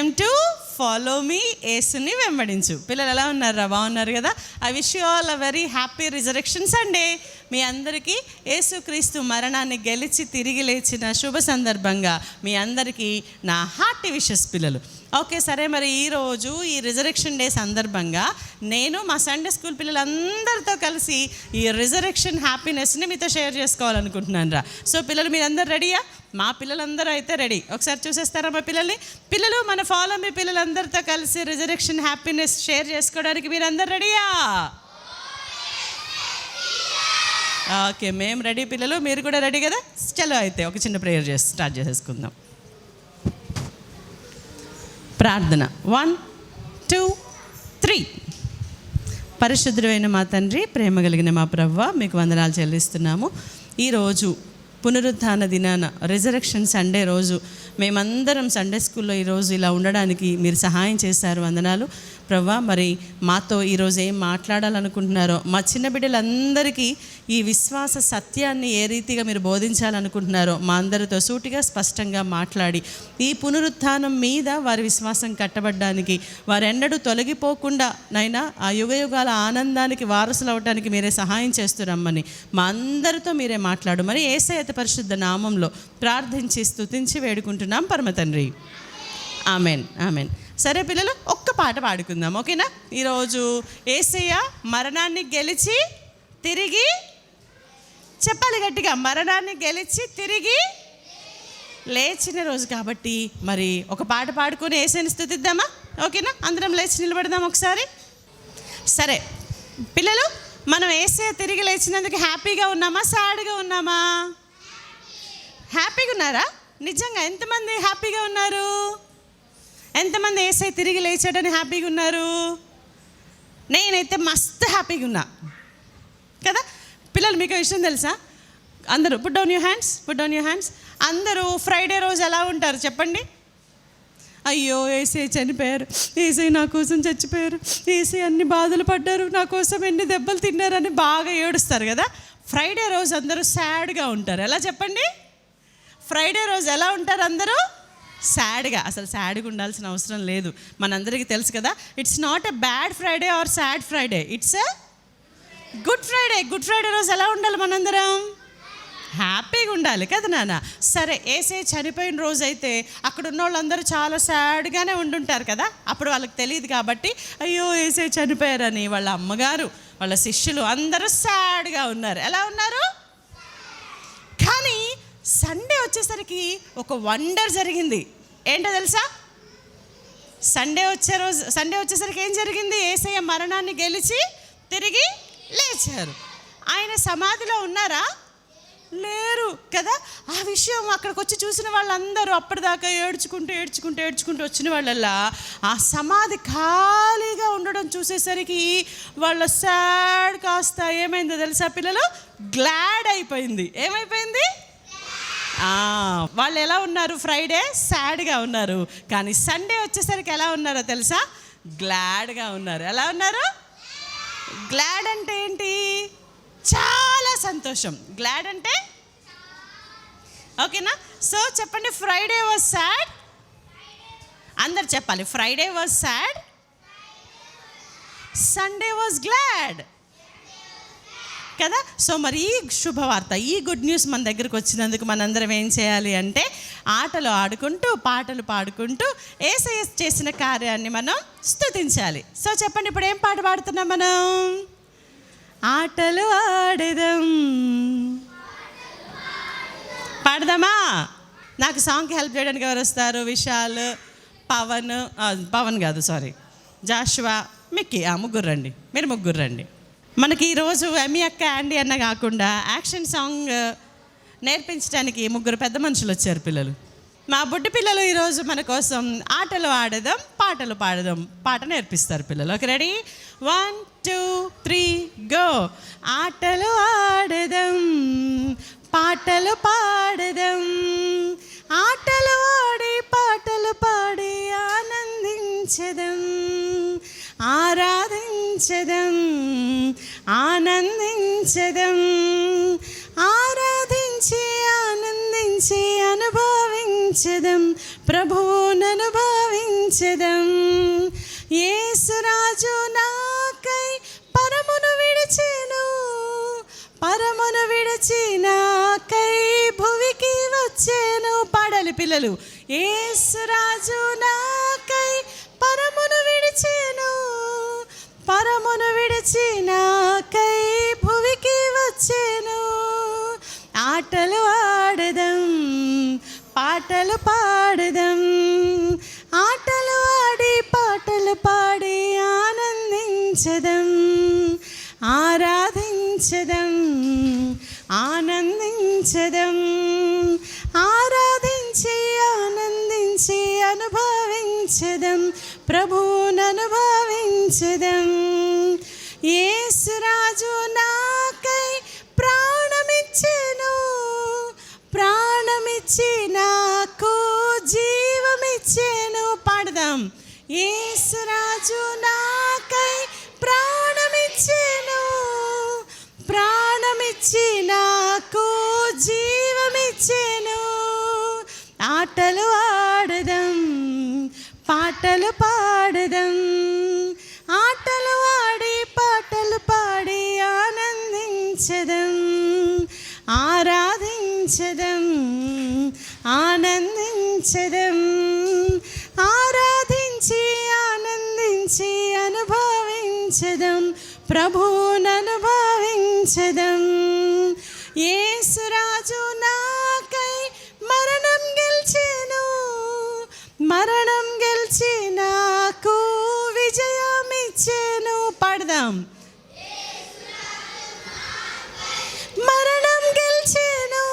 Time to follow me, యేసుని వెంబడించు. పిల్లలు ఎలా ఉన్నారా? బాగున్నారు కదా? I wish you all a very happy resurrection Sunday. మీ అందరికీ యేసుక్రీస్తు మరణాన్ని గెలిచి తిరిగి లేచిన శుభ సందర్భంగా మీ అందరికీ నా హార్టీ విషెస్ పిల్లలు. ఓకే, సరే. మరి ఈరోజు ఈ రిజరెక్షన్ డే సందర్భంగా నేను మా సండే స్కూల్ పిల్లలందరితో కలిసి ఈ రిజరెక్షన్ హ్యాపీనెస్ని మీతో షేర్ చేసుకోవాలనుకుంటున్నాను రా. సో పిల్లలు మీరందరూ రెడీయా? మా పిల్లలందరూ అయితే రెడీ. ఒకసారి చూసేస్తారా మా పిల్లల్ని? పిల్లలు, మన ఫాలో మీ పిల్లలందరితో కలిసి రిజరెక్షన్ హ్యాపీనెస్ షేర్ చేసుకోవడానికి మీరందరూ రెడీయా? ఓకే, మేము రెడీ పిల్లలు, మీరు కూడా రెడీ కదా? చలో అయితే ఒక చిన్న ప్రేయర్ స్టార్ట్ చేసేసుకుందాం. ప్రార్థన. 1 2 3. పరిశుద్ధుడైన మా తండ్రి, ప్రేమ కలిగిన మా ప్రభువా, మీకు వందనాలు చెల్లిస్తున్నాము. ఈరోజు పునరుత్థాన దినాన రిజరెక్షన్ సండే రోజు మేమందరం సండే స్కూల్లో ఈరోజు ఇలా ఉండడానికి మీరు సహాయం చేశారు. వందనాలు ప్రభువా. మరి మాతో ఈరోజు ఏం మాట్లాడాలనుకుంటున్నారో, మా చిన్న బిడ్డలందరికీ ఈ విశ్వాస సత్యాన్ని ఏ రీతిగా మీరు బోధించాలనుకుంటున్నారో మా అందరితో సూటిగా స్పష్టంగా మాట్లాడి ఈ పునరుత్థానం మీద వారి విశ్వాసం కట్టబడ్డానికి, వారెన్నడూ తొలగిపోకుండా నైనా ఆ యుగయుగాల ఆనందానికి వారసులు అవడానికి మీరే సహాయం చేస్తురమ్మని మా అందరితో మీరే మాట్లాడు. మరి యేసయ్య పరిశుద్ధ నామంలో ప్రార్థించి స్తుతించి వేడుకుంటున్నాం పరమ తండ్రి. Amen, amen. సరే పిల్లలు, ఒక్క పాట పాడుకుందాం, ఓకేనా? ఈరోజు యేసయ్య మరణాన్ని గెలిచి తిరిగి, చెప్పాలి గట్టిగా, మరణాన్ని గెలిచి తిరిగి లేచిన రోజు కాబట్టి మరి ఒక పాట పాడుకొని యేసయ్యని స్తుతిద్దామా? ఓకేనా? అందరం లేచి నిలబడదాం ఒకసారి. సరే పిల్లలు, మనం యేసయ్య తిరిగి లేచినందుకు హ్యాపీగా ఉన్నామా, సాడ్గా ఉన్నామా? హ్యాపీగా ఉన్నారా? నిజంగా ఎంతమంది హ్యాపీగా ఉన్నారు? ఎంతమంది యేసయ్య తిరిగి లేచాడని హ్యాపీగా ఉన్నారు? నేనైతే మస్తు హ్యాపీగా ఉన్నా కదా. పిల్లలు, మీకు విషయం తెలుసా? అందరూ పుట్ డౌన్ యూర్ హ్యాండ్స్. అందరూ ఫ్రైడే రోజు ఎలా ఉంటారు చెప్పండి? అయ్యో యేసయ్య చనిపోయారు, యేసయ్య నా కోసం చచ్చిపోయారు, యేసయ్య అన్ని బాధలు పడ్డారు, నా కోసం ఎన్ని దెబ్బలు తిన్నారని బాగా ఏడుస్తారు కదా. ఫ్రైడే రోజు అందరూ సాడ్గా ఉంటారు. ఎలా చెప్పండి? ఫ్రైడే రోజు ఎలా ఉంటారు అందరూ? సాడ్గా. అసలు సాడ్గా ఉండాల్సిన అవసరం లేదు, మనందరికీ తెలుసు కదా. It's not a bad Friday or sad Friday, it's a good Friday. Good Friday రోజు ఎలా ఉండాలి మనందరం? హ్యాపీగా ఉండాలి కదా నాన్న. సరే, యేసయ్య చనిపోయిన రోజు అయితే అక్కడ ఉన్న వాళ్ళందరూ చాలా సాడ్గానే ఉండుంటారు కదా. అప్పుడు వాళ్ళకి తెలియదు కాబట్టి అయ్యో యేసయ్య చనిపోయారని వాళ్ళ అమ్మగారు, వాళ్ళ శిష్యులు అందరూ సాడ్గా ఉన్నారు. ఎలా ఉన్నారు? కానీ సండే వచ్చేసరికి ఒక వండర్ జరిగింది. ఏంటో తెలుసా? సండే వచ్చేసరికి ఏం జరిగింది? యేసయ్య మరణాన్ని గెలిచి తిరిగి లేచారు. ఆయన సమాధిలో ఉన్నారా? లేరు కదా. ఆ విషయం అక్కడికి వచ్చి చూసిన వాళ్ళందరూ అప్పటిదాకా ఏడ్చుకుంటూ వచ్చిన వాళ్ళల్లా ఆ సమాధి ఖాళీగా ఉండడం చూసేసరికి వాళ్ళ సాడ్ కాస్త ఏమైందో తెలుసా పిల్లలు? గ్లాడ్ అయిపోయింది. ఏమైపోయింది? వాళ్ళు ఎలా ఉన్నారు? ఫ్రైడే సాడ్గా ఉన్నారు, కానీ సండే వచ్చేసరికి ఎలా ఉన్నారో తెలుసా? గ్లాడ్గా ఉన్నారు. ఎలా ఉన్నారు? గ్లాడ్ అంటే ఏంటి? చాలా సంతోషం. గ్లాడ్ అంటే ఓకేనా? సో చెప్పండి, ఫ్రైడే వాజ్ సాడ్. అందరు చెప్పాలి, Friday was sad, Sunday was glad కదా. సో మరి ఈ శుభవార్త, ఈ గుడ్ న్యూస్ మన దగ్గరకు వచ్చినందుకు మనందరం ఏం చేయాలి అంటే ఆటలు ఆడుకుంటూ, పాటలు పాడుకుంటూ యేసయ్య చేసిన కార్యాన్ని మనం స్తుతించాలి. సో చెప్పండి, ఇప్పుడు ఏం పాట పాడుతున్నాం మనం? ఆటలు ఆడేదాం. పాడదామా? నాకు సాంగ్కి హెల్ప్ చేయడానికి ఎవరు వస్తారు? విశాల్, పవన్ కాదు సారీ, జాషువా, మిక్కీ, ముగ్గురు రండి. మీరు ముగ్గురు రండి. మనకి ఈరోజు ఎమ్మి అక్క, యాండీ అన్న కాకుండా యాక్షన్ సాంగ్ నేర్పించడానికి ముగ్గురు పెద్ద మనుషులు వచ్చారు పిల్లలు. మా బుడ్డి పిల్లలు ఈరోజు మన కోసం ఆటలు ఆడదాం, పాటలు పాడదాం పాట నేర్పిస్తారు పిల్లలు. Okay, ready? 1 2 3 గో. ఆటలు ఆడదాం, పాటలు పాడదాం, ఆటలు ఆడి పాటలు పాడి ఆనందించదం, ఆరాధించదం, ఆనందించదం, ఆరాధించి ఆనందించి అనుభవించదం, ప్రభువును అనుభవించ రాజు నాకై పరమును విడిచెను, పరమును విడిచి నాకై భువికి వచ్చెను. పాడాలి పిల్లలు. యేసు రాజు నాకై పరమును విడిచెను, పరమును విడిచి నాకై భువికి వచ్చెను. ఆటలు ఆడదం, పాటలు పాడదం, ఆటలు ఆడి పాటలు పాడి ఆనందించదం, ఆరాధించదం, ఆనందించదం, ఆరాధించి ఆనందించి అనుభవించదం, ప్రభువును అనుభవించదం. యేసు రాజు నాకై ప్రాణమిచ్చెను, ప్రాణమిచ్చి నాకు జీవమిచ్చెను. పాడదాం. యేసు రాజు నాకై ప్రాణమిచ్చెను, ప్రాణమిచ్చి నాకు జీవమిచ్చెను. ఆటలు ఆడదం, పాటలు పాడదం, ఆటలు ఆడి పాటలు పాడి ఆనందించదం, ఆరాధించదం, ఆనందించదం, ఆరాధించి ఆనందించి అనుభవించదం, ప్రభువును అనుభవించదం. యేసు రాజు నాకై మరణం గెలిచెను, మరణం గెలిచి నాకు విజయమిచ్చెను. పాడదాం. మరణం గెలిచెను,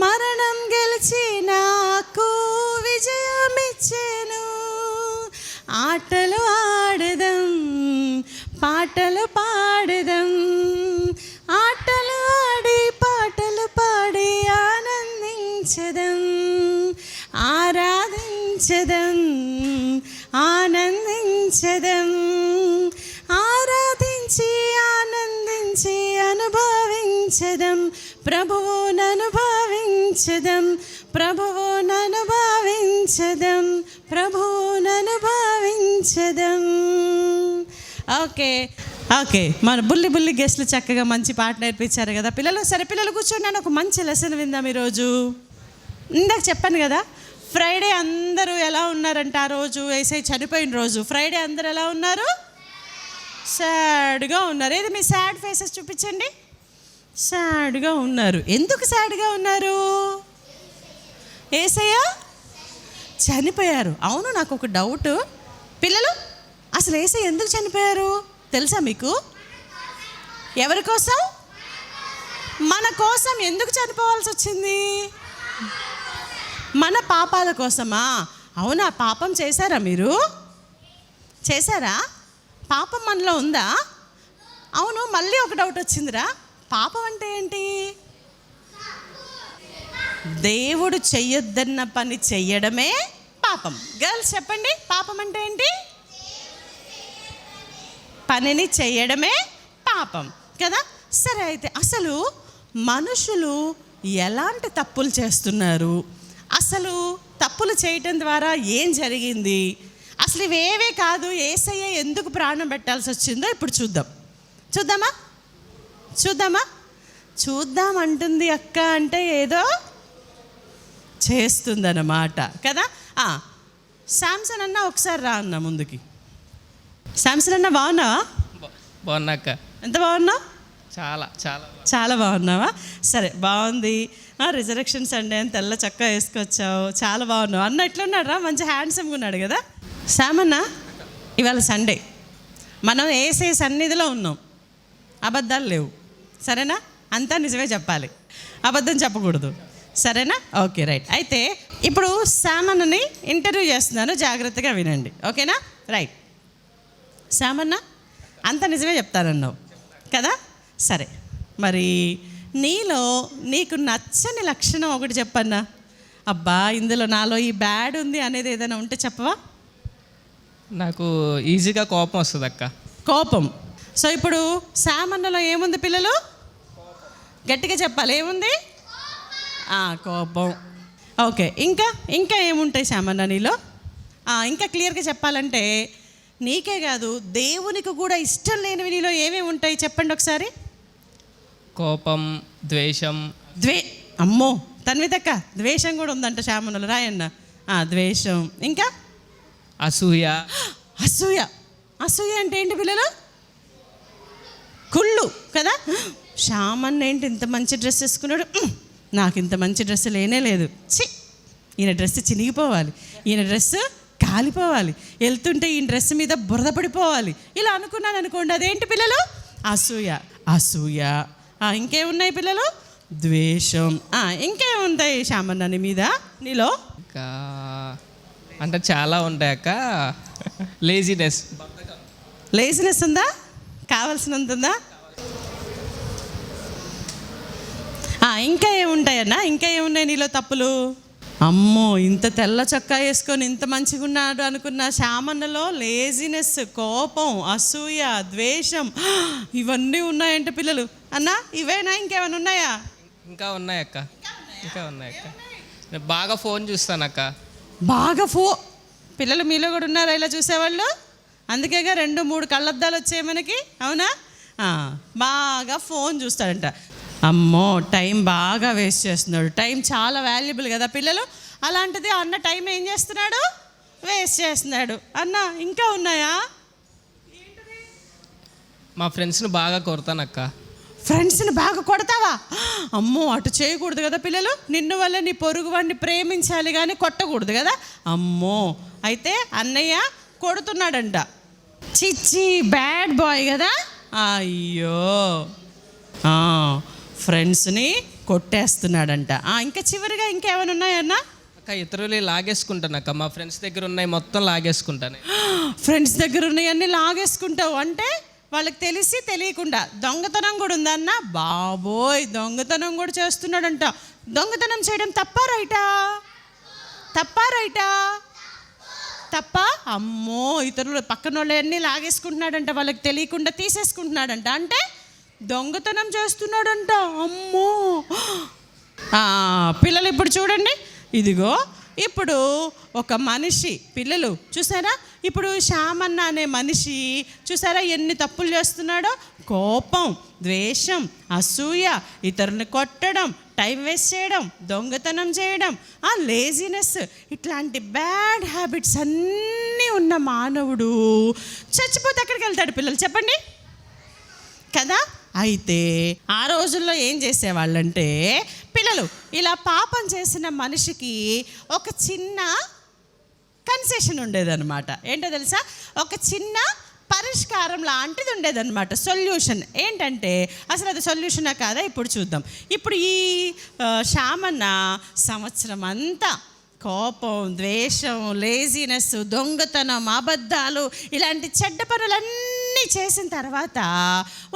మరణం గెలిచి నాకు విజయమిచ్చెను. ఆటలు ఆడదం, పాటలు పాడదం, ఆటలు ఆడి పాటలు పాడి ఆనందించదం, ఆరాధించదం, ఆనందించదం, ఆరాధించి ఆనందించి అనుభవించదం, ప్రభువును అనుభవించదం, ప్రభువును అనుభవించదం, ప్రభువును అనుభవించదం. ఓకే ఓకే, మన బుల్లి గెస్ట్లు చక్కగా మంచి పాట నేర్పించారు కదా పిల్లలు. సరే పిల్లలు కూర్చోండి, నేను ఒక మంచి లెసన్ విందాం ఈరోజు. ఇందాక చెప్పాను కదా, ఫ్రైడే అందరూ ఎలా ఉన్నారంట? ఆ రోజు యేసయ్య చనిపోయిన రోజు ఫ్రైడే అందరూ ఎలా ఉన్నారు? సాడ్గా ఉన్నారు. ఏది మీ సాడ్ ఫేసెస్ చూపించండి. సాడ్గా ఉన్నారు. ఎందుకు సాడ్గా ఉన్నారు? యేసయ్య చనిపోయారు. అవును, నాకు ఒక డౌట్ పిల్లలు, అసలు యేసయ్య ఎందుకు చనిపోయారు తెలుసా మీకు? ఎవరి కోసం? మన కోసం. ఎందుకు చనిపోవాల్సి వచ్చింది? మన పాపాల కోసమా? అవునా? పాపం చేశారా మీరు? చేశారా? పాపం మనలో ఉందా? అవును, మళ్ళీ ఒక డౌట్ వచ్చిందిరా. పాపం అంటే ఏంటి? దేవుడు చెయ్యొద్దన్న పని చెయ్యడమే పాపం. గర్ల్స్ చెప్పండి, పాపం అంటే ఏంటి? పనిని చెయ్యడమే పాపం కదా. సరే, అయితే అసలు మనుషులు ఎలాంటి తప్పులు చేస్తున్నారు? అసలు తప్పులు చేయటం ద్వారా ఏం జరిగింది? అసలు ఇవేవే కాదు, యేసయ్య ఎందుకు ప్రాణం పెట్టాల్సి వచ్చిందో ఇప్పుడు చూద్దాం. చూద్దాం అంటుంది అక్క అంటే ఏదో చేస్తుందన్నమాట కదా. శాంసన్ అన్న ఒకసారి రా అన్న ముందుకి. శాంసన్ అన్న బాగున్నావా? బాగున్నా అక్క. ఎంత బాగున్నావు? చాలా చాలా చాలా బాగున్నావా? సరే, బాగుంది. రిజరెక్షన్ సండే అని తెల్ల చక్కా వేసుకొచ్చావు, చాలా బాగున్నావు. అన్న ఎట్లున్నాడు రా? మంచి హ్యాండ్సమ్గా ఉన్నాడు కదా. శామన్న, ఇవాళ సండే, మనం యేసయ్య సన్నిధిలో ఉన్నాం. అబద్ధాలు లేవు, సరేనా? అంతా నిజమే చెప్పాలి, అబద్ధం చెప్పకూడదు, సరేనా? Okay, right. అయితే ఇప్పుడు శామన్నని ఇంటర్వ్యూ చేస్తున్నాను, జాగ్రత్తగా వినండి, ఓకేనా? రైట్. శామన్న, అంత నిజమే చెప్తానన్నావు కదా. సరే, మరి నీలో నీకు నచ్చని లక్షణం ఒకటి చెప్పన్నా. అబ్బా, ఇందులో నాలో ఈ బ్యాడ్ ఉంది అనేది ఏదైనా ఉంటే చెప్పవా? నాకు ఈజీగా కోపం వస్తుంది అక్క. కోపం. సో ఇప్పుడు శామన్నలో ఏముంది పిల్లలు? గట్టిగా చెప్పాలి, ఏముంది? కోపం. ఓకే, ఇంకా ఏముంటాయి శామన్న నీలో? ఇంకా క్లియర్గా చెప్పాలంటే నీకే కాదు దేవునికి కూడా ఇష్టం లేనివి నీలో ఏమేమి ఉంటాయి చెప్పండి ఒకసారి. కోపం, ద్వేషం. అమ్మో తన్వితక్క ద్వేషం కూడా ఉందంట శ్యామనులు, రాయన్న. ద్వేషం, ఇంకా అసూయ. అసూయ అసూయ అంటే ఏంటి పిల్లలు? కుళ్ళు కదా. శ్యామన్న ఏంటి ఇంత మంచి డ్రెస్ వేసుకున్నాడు, నాకు ఇంత మంచి డ్రెస్ లేనే లేదు, ఛీ ఈయన డ్రెస్ చినిగిపోవాలి, ఈయన డ్రెస్ కాలిపోవాలి, వెళ్తుంటే ఈ డ్రెస్ మీద బురద పడిపోవాలి, ఇలా అనుకున్నాను అనుకోండి, అదేంటి పిల్లలు? అసూయ. అసూయ. ఇంకేమున్నాయి పిల్లలు? ద్వేషం. ఇంకేముంటాయి శ్యామన్న నీ మీద, నీలో? ఇంకా అంటే చాలా ఉంటాయి అక్క. లేజినెస్. లేజినెస్ ఉందా? కావాల్సినంత ఉందా? ఇంకా ఏముంటాయన్నా? ఇంకా ఏమున్నాయి నీలో తప్పులు? అమ్మో ఇంత తెల్ల చొక్కా వేసుకొని ఇంత మంచిగా ఉన్నాడు అనుకున్న శ్యామన్నలో లేజినెస్, కోపం, అసూయ, ద్వేషం ఇవన్నీ ఉన్నాయంటే పిల్లలు. అన్నా ఇవేనా? ఇంకేమైనా ఉన్నాయా? ఇంకా ఉన్నాయి అక్క. నేను బాగా ఫోన్ చూస్తాను అక్క. బాగా పిల్లలు మీలో కూడా ఉన్నారా ఇలా చూసేవాళ్ళు? అందుకేగా 2-3 కళ్ళద్దాలు వచ్చాయి మనకి, అవునా? బాగా ఫోన్ చూస్తాడంట. అమ్మో టైం బాగా వేస్ట్ చేస్తున్నాడు. టైం చాలా వాల్యుబుల్ కదా పిల్లలు. అలాంటిది అన్న టైం ఏం చేస్తున్నాడు? వేస్ట్ చేస్తున్నాడు. అన్న ఇంకా ఉన్నాయా? మా ఫ్రెండ్స్ని బాగా కొడతానక్క. ఫ్రెండ్స్ని బాగా కొడతావా? అమ్మో అటు చేయకూడదు కదా పిల్లలు. నిన్ను వల్ల నీ పొరుగు వాడిని ప్రేమించాలి కానీ కొట్టకూడదు కదా. అమ్మో అయితే అన్నయ్య కొడుతున్నాడంట. చిచ్చి బ్యాడ్ బాయ్ కదా. అయ్యో ఫ్రెండ్స్ని కొట్టేస్తున్నాడంట. ఇంకా చివరిగా ఇంకేమైనా ఉన్నాయన్నా? అక్క ఇతరులు లాగేసుకుంటాను అక్క. మా ఫ్రెండ్స్ దగ్గర ఉన్నాయి మొత్తం లాగేసుకుంటాను. ఫ్రెండ్స్ దగ్గర ఉన్నాయన్నీ లాగేసుకుంటావు అంటే వాళ్ళకి తెలిసి తెలియకుండా దొంగతనం కూడా ఉందన్న. బాబోయ్ దొంగతనం కూడా చేస్తున్నాడంట. దొంగతనం చేయడం తప్పా రైటా? తప్ప. అమ్మో ఇతరులు పక్కన వాళ్ళన్నీ లాగేసుకుంటున్నాడంట, వాళ్ళకి తెలియకుండా తీసేసుకుంటున్నాడంట, అంటే దొంగతనం చేస్తున్నాడంట. అమ్మో పిల్లలు ఇప్పుడు చూడండి, ఇదిగో ఇప్పుడు ఒక మనిషి, పిల్లలు చూసారా, ఇప్పుడు శ్యామన్న అనే మనిషి చూసారా ఎన్ని తప్పులు చేస్తున్నాడో? కోపం, ద్వేషం, అసూయ, ఇతరుని కొట్టడం, టైం వేస్ట్ చేయడం, దొంగతనం చేయడం, లేజినెస్, ఇట్లాంటి బ్యాడ్ హ్యాబిట్స్ అన్నీ ఉన్న మానవుడు చచ్చిపోతే ఎక్కడికి వెళ్తాడు పిల్లలు చెప్పండి కదా. అయితే ఆ రోజుల్లో ఏం చేసేవాళ్ళంటే పిల్లలు ఇలా పాపం చేసిన మనిషికి ఒక చిన్న కన్సెషన్ ఉండేదన్నమాట. ఏంటో తెలుసా? ఒక చిన్న పరిష్కారం లాంటిది ఉండేదన్నమాట, సొల్యూషన్. ఏంటంటే అసలు అది సొల్యూషనా కాదా ఇప్పుడు చూద్దాం. ఇప్పుడు ఈ శ్యామన్న సంవత్సరం అంతా కోపం, ద్వేషం, లేజినెస్, దొంగతనం, అబద్ధాలు ఇలాంటి చెడ్డ పనులన్నీ చేసిన తర్వాత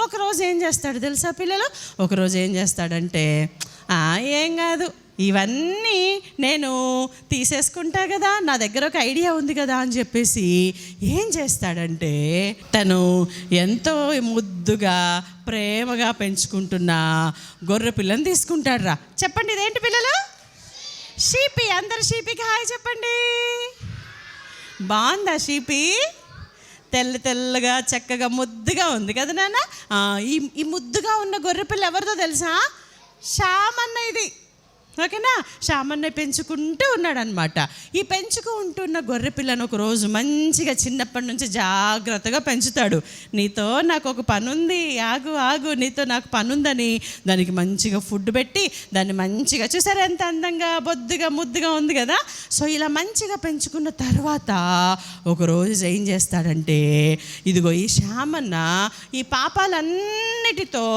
ఒకరోజు ఏం చేస్తాడు తెలుసా పిల్లలు? ఒకరోజు ఏం చేస్తాడంటే ఏం కాదు ఇవన్నీ నేను తీసేసుకుంటా కదా, నా దగ్గర ఒక ఐడియా ఉంది కదా అని చెప్పేసి ఏం చేస్తాడంటే తను ఎంతో ముద్దుగా ప్రేమగా పెంచుకుంటున్న గొర్రె పిల్లని తీసుకుంటాడు రా. చెప్పండి ఇదేంటి పిల్లలు? షీపీ. అందరు షీపీకి హాయ్ చెప్పండి. బాగుందా షీపీ? తెల్లగా చక్కగా ముద్దుగా ఉంది కదా నాన్న. ఈ ముద్దుగా ఉన్న గొర్రెపిల్ల ఎవరిదో తెలుసా? శ్యామన్న. ఇది ఓకేనా? శ్యామన్న పెంచుకుంటూ ఉన్నాడనమాట. ఈ పెంచుకుంటున్న గొర్రె పిల్లను ఒకరోజు మంచిగా చిన్నప్పటి నుంచి జాగ్రత్తగా పెంచుతాడు. నీతో నాకు ఒక పని ఉంది, ఆగు నీతో నాకు పని ఉందని దానికి మంచిగా ఫుడ్ పెట్టి దాన్ని మంచిగా చూసారా ఎంత అందంగా బొద్దుగా ముద్దుగా ఉంది కదా. సో ఇలా మంచిగా పెంచుకున్న తర్వాత ఒకరోజు ఏం చేస్తాడంటే ఇదిగో ఈ శ్యామన్న ఈ పాపాలన్నిటితో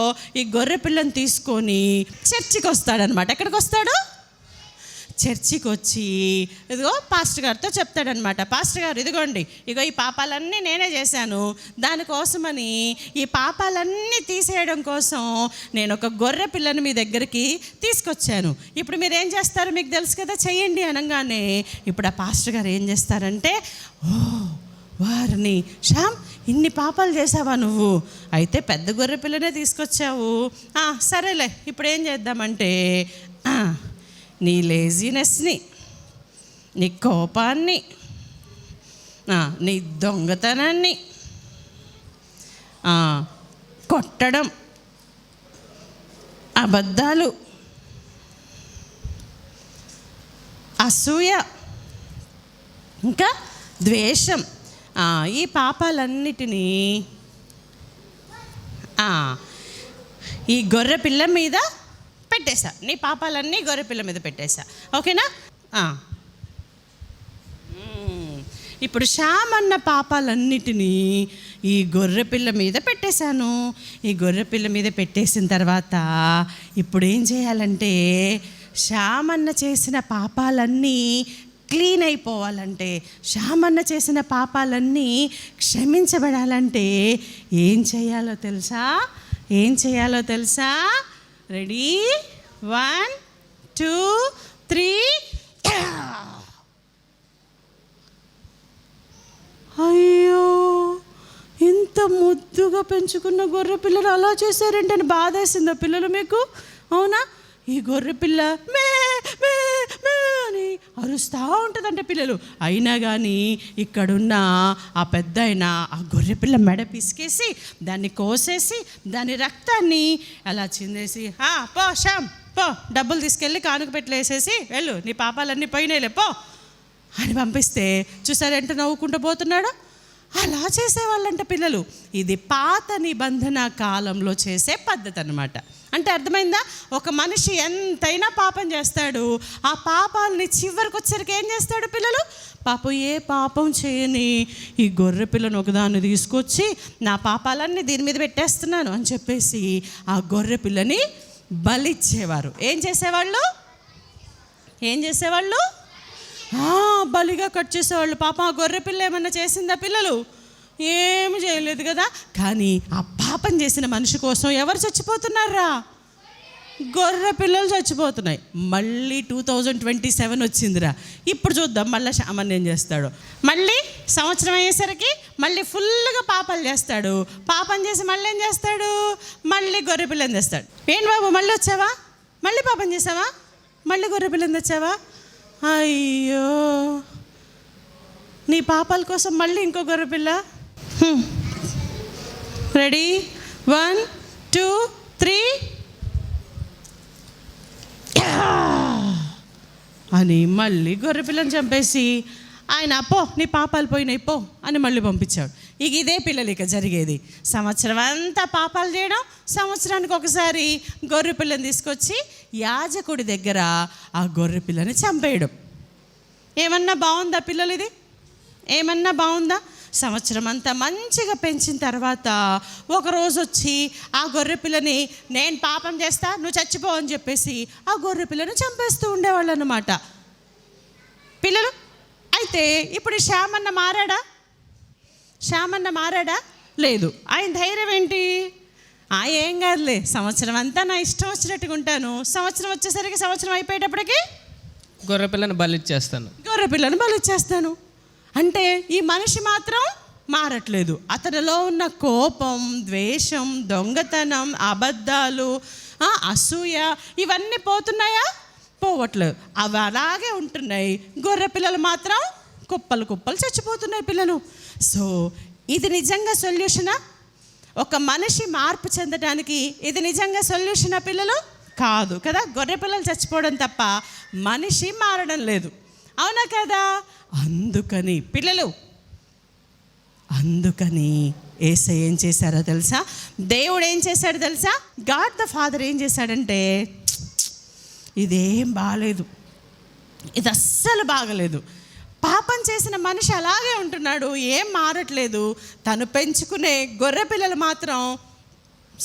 ఈ గొర్రె పిల్లని తీసుకొని చర్చికి వస్తాడనమాట. ఎక్కడికి వస్తాడు? చర్చికి వచ్చి ఇదిగో పాస్టర్ గారితో చెప్తాడనమాట. పాస్టర్ గారు ఇదిగోండి, ఇగో ఈ పాపాలన్నీ నేనే చేశాను, దానికోసమని ఈ పాపాలన్నీ తీసేయడం కోసం నేను ఒక గొర్రె పిల్లని మీ దగ్గరికి తీసుకొచ్చాను. ఇప్పుడు మీరు ఏం చేస్తారు మీకు తెలుసు కదా, చెయ్యండి అనగానే ఇప్పుడు ఆ పాస్టర్ గారు ఏం చేస్తారంటే వారిని శ్యామ్ ఇన్ని పాపాలు చేసావా నువ్వు? అయితే పెద్ద గొర్రె పిల్లనే తీసుకొచ్చావు, సరేలే ఇప్పుడు ఏం చేద్దామంటే నీ లేజినెస్ని, నీ కోపాన్ని, నీ దొంగతనాన్ని, కొట్టడం, అబద్ధాలు, అసూయ, ఇంకా ద్వేషం, ఈ పాపాలన్నిటినీ ఈ గొర్రె పిల్ల మీద పెట్టేశా. నీ పాపాలన్నీ గొర్రె పిల్ల మీద పెట్టేశా. ఓకేనా? ఇప్పుడు శ్యామ్ అన్న పాపాలన్నిటినీ ఈ గొర్రె పిల్ల మీద పెట్టేశాను. ఈ గొర్రె పిల్ల మీద పెట్టేసిన తర్వాత ఇప్పుడు ఏం చేయాలంటే, శ్యామ్ అన్న చేసిన పాపాలన్నీ క్లీన్ అయిపోవాలంటే, శ్యామ్ అన్న చేసిన పాపాలన్నీ క్షమించబడాలంటే ఏం చేయాలో తెలుసా? రెడీ? 1 2 3. అయ్యో, ఇంత ముద్దుగా పెంచుకున్న గొర్రె పిల్లలు అలా చేశారంటే అని బాధేసిందా పిల్లలు మీకు? అవునా? ఈ గొర్రె పిల్ల మే మే మే అని అరుస్తూ ఉంటుందంట పిల్లలు. అయినా కానీ ఇక్కడున్న ఆ పెద్ద ఆయన ఆ గొర్రె పిల్ల మెడ పిసికేసి దాన్ని కోసేసి దాని రక్తాన్ని అలా చిందేసి, పో శ్యామ్ పో, డబ్బులు తీసుకెళ్ళి కానుక పెట్టి వేసేసి వెళ్ళు, నీ పాపాలన్నీ పోయినాయిలే పో అని పంపిస్తే చూసారంటే నవ్వుకుంటూ పోతున్నాడు. అలా చేసేవాళ్ళంట పిల్లలు. ఇది పాత నిబంధన కాలంలో చేసే పద్ధతి అన్నమాట. అంటే అర్థమైందా? ఒక మనిషి ఎంతైనా పాపం చేస్తాడు, ఆ పాపాలని చివరికి వచ్చరికి ఏం చేస్తాడు పిల్లలు? పాపం ఏ పాపం చేయని ఈ గొర్రె పిల్లను ఒకదాన్ని తీసుకొచ్చి నా పాపాలన్నీ దీని మీద పెట్టేస్తున్నాను అని చెప్పేసి ఆ గొర్రె పిల్లని బలిచ్చేవారు. ఏం చేసేవాళ్ళు? బలిగా కట్ చేసేవాళ్ళు. పాపం ఆ గొర్రె పిల్ల ఏమన్నా చేసిందా పిల్లలు? ఏమి చేయలేదు కదా. కానీ ఆ పాపం చేసిన మనిషి కోసం ఎవరు చచ్చిపోతున్నారా? గొర్రె పిల్లలు చచ్చిపోతున్నాయి. మళ్ళీ 2027 వచ్చిందిరా. ఇప్పుడు చూద్దాం మళ్ళీ శ్యామన్ ఏం చేస్తాడు. మళ్ళీ సంవత్సరం అయ్యేసరికి మళ్ళీ ఫుల్గా పాపాలు చేస్తాడు. పాపం చేసి మళ్ళీ ఏం చేస్తాడు? మళ్ళీ గొర్రె పిల్లని తెస్తాడు. ఏం బాబు మళ్ళీ వచ్చావా? మళ్ళీ పాపం చేసావా? మళ్ళీ గొర్రె పిల్లని తెచ్చావా? అయ్యో, నీ పాపాల కోసం మళ్ళీ ఇంకో గొర్రె పిల్ల. రెడీ? 1 2 3 అని మళ్ళీ గొర్రె పిల్లని చంపేసి ఆయన పో, నీ పాపాలు పోయినాయి పో అని మళ్ళీ పంపించాడు. ఇదే పిల్లలు ఇక జరిగేది. సంవత్సరం అంతా పాపాలు చేయడం, సంవత్సరానికి ఒకసారి గొర్రె పిల్లని తీసుకొచ్చి యాజకుడి దగ్గర ఆ గొర్రె పిల్లని చంపేయడం. ఏమన్నా బాగుందా పిల్లలు? ఇది ఏమన్నా బాగుందా? సంవత్సరం అంతా మంచిగా పెంచిన తర్వాత ఒకరోజు వచ్చి ఆ గొర్రె పిల్లని నేను పాపం చేస్తా నువ్వు చచ్చిపో అని చెప్పేసి ఆ గొర్రె పిల్లని చంపేస్తూ ఉండేవాళ్ళు అన్నమాట పిల్లలు. అయితే ఇప్పుడు శ్యామన్న మారాడా? లేదు. ఆయన ధైర్యం ఏంటి? ఏం కాదులే, సంవత్సరం అంతా నా ఇష్టం వచ్చినట్టుగా ఉంటాను, సంవత్సరం వచ్చేసరికి సంవత్సరం అయిపోయేటప్పటికి గొర్రె పిల్లని బలిచ్చేస్తాను. అంటే ఈ మనిషి మాత్రం మారట్లేదు. అతనిలో ఉన్న కోపం, ద్వేషం, దొంగతనం, అబద్ధాలు, అసూయ ఇవన్నీ పోతున్నాయా? పోవట్లేదు. అవి అలాగే ఉంటున్నాయి. గొర్రె పిల్లలు మాత్రం కుప్పలు చచ్చిపోతున్నాయి పిల్లలు. సో ఇది నిజంగా సొల్యూషనా? ఒక మనిషి మార్పు చెందడానికి ఇది నిజంగా సొల్యూషనా పిల్లలు? కాదు కదా. గొర్రె పిల్లలు చచ్చిపోవడం తప్ప మనిషి మారడం లేదు. అవునా కదా? అందుకని యేసయ్య ఏం చేశారో తెలుసా? దేవుడు ఏం చేశాడో తెలుసా? గాడ్ ద ఫాదర్ ఏం చేశాడంటే, ఇదేం బాగలేదు, ఇది అస్సలు బాగలేదు. పాపం చేసిన మనిషి అలాగే ఉంటున్నాడు, ఏం మారట్లేదు. తను పెంచుకునే గొర్రె పిల్లలు మాత్రం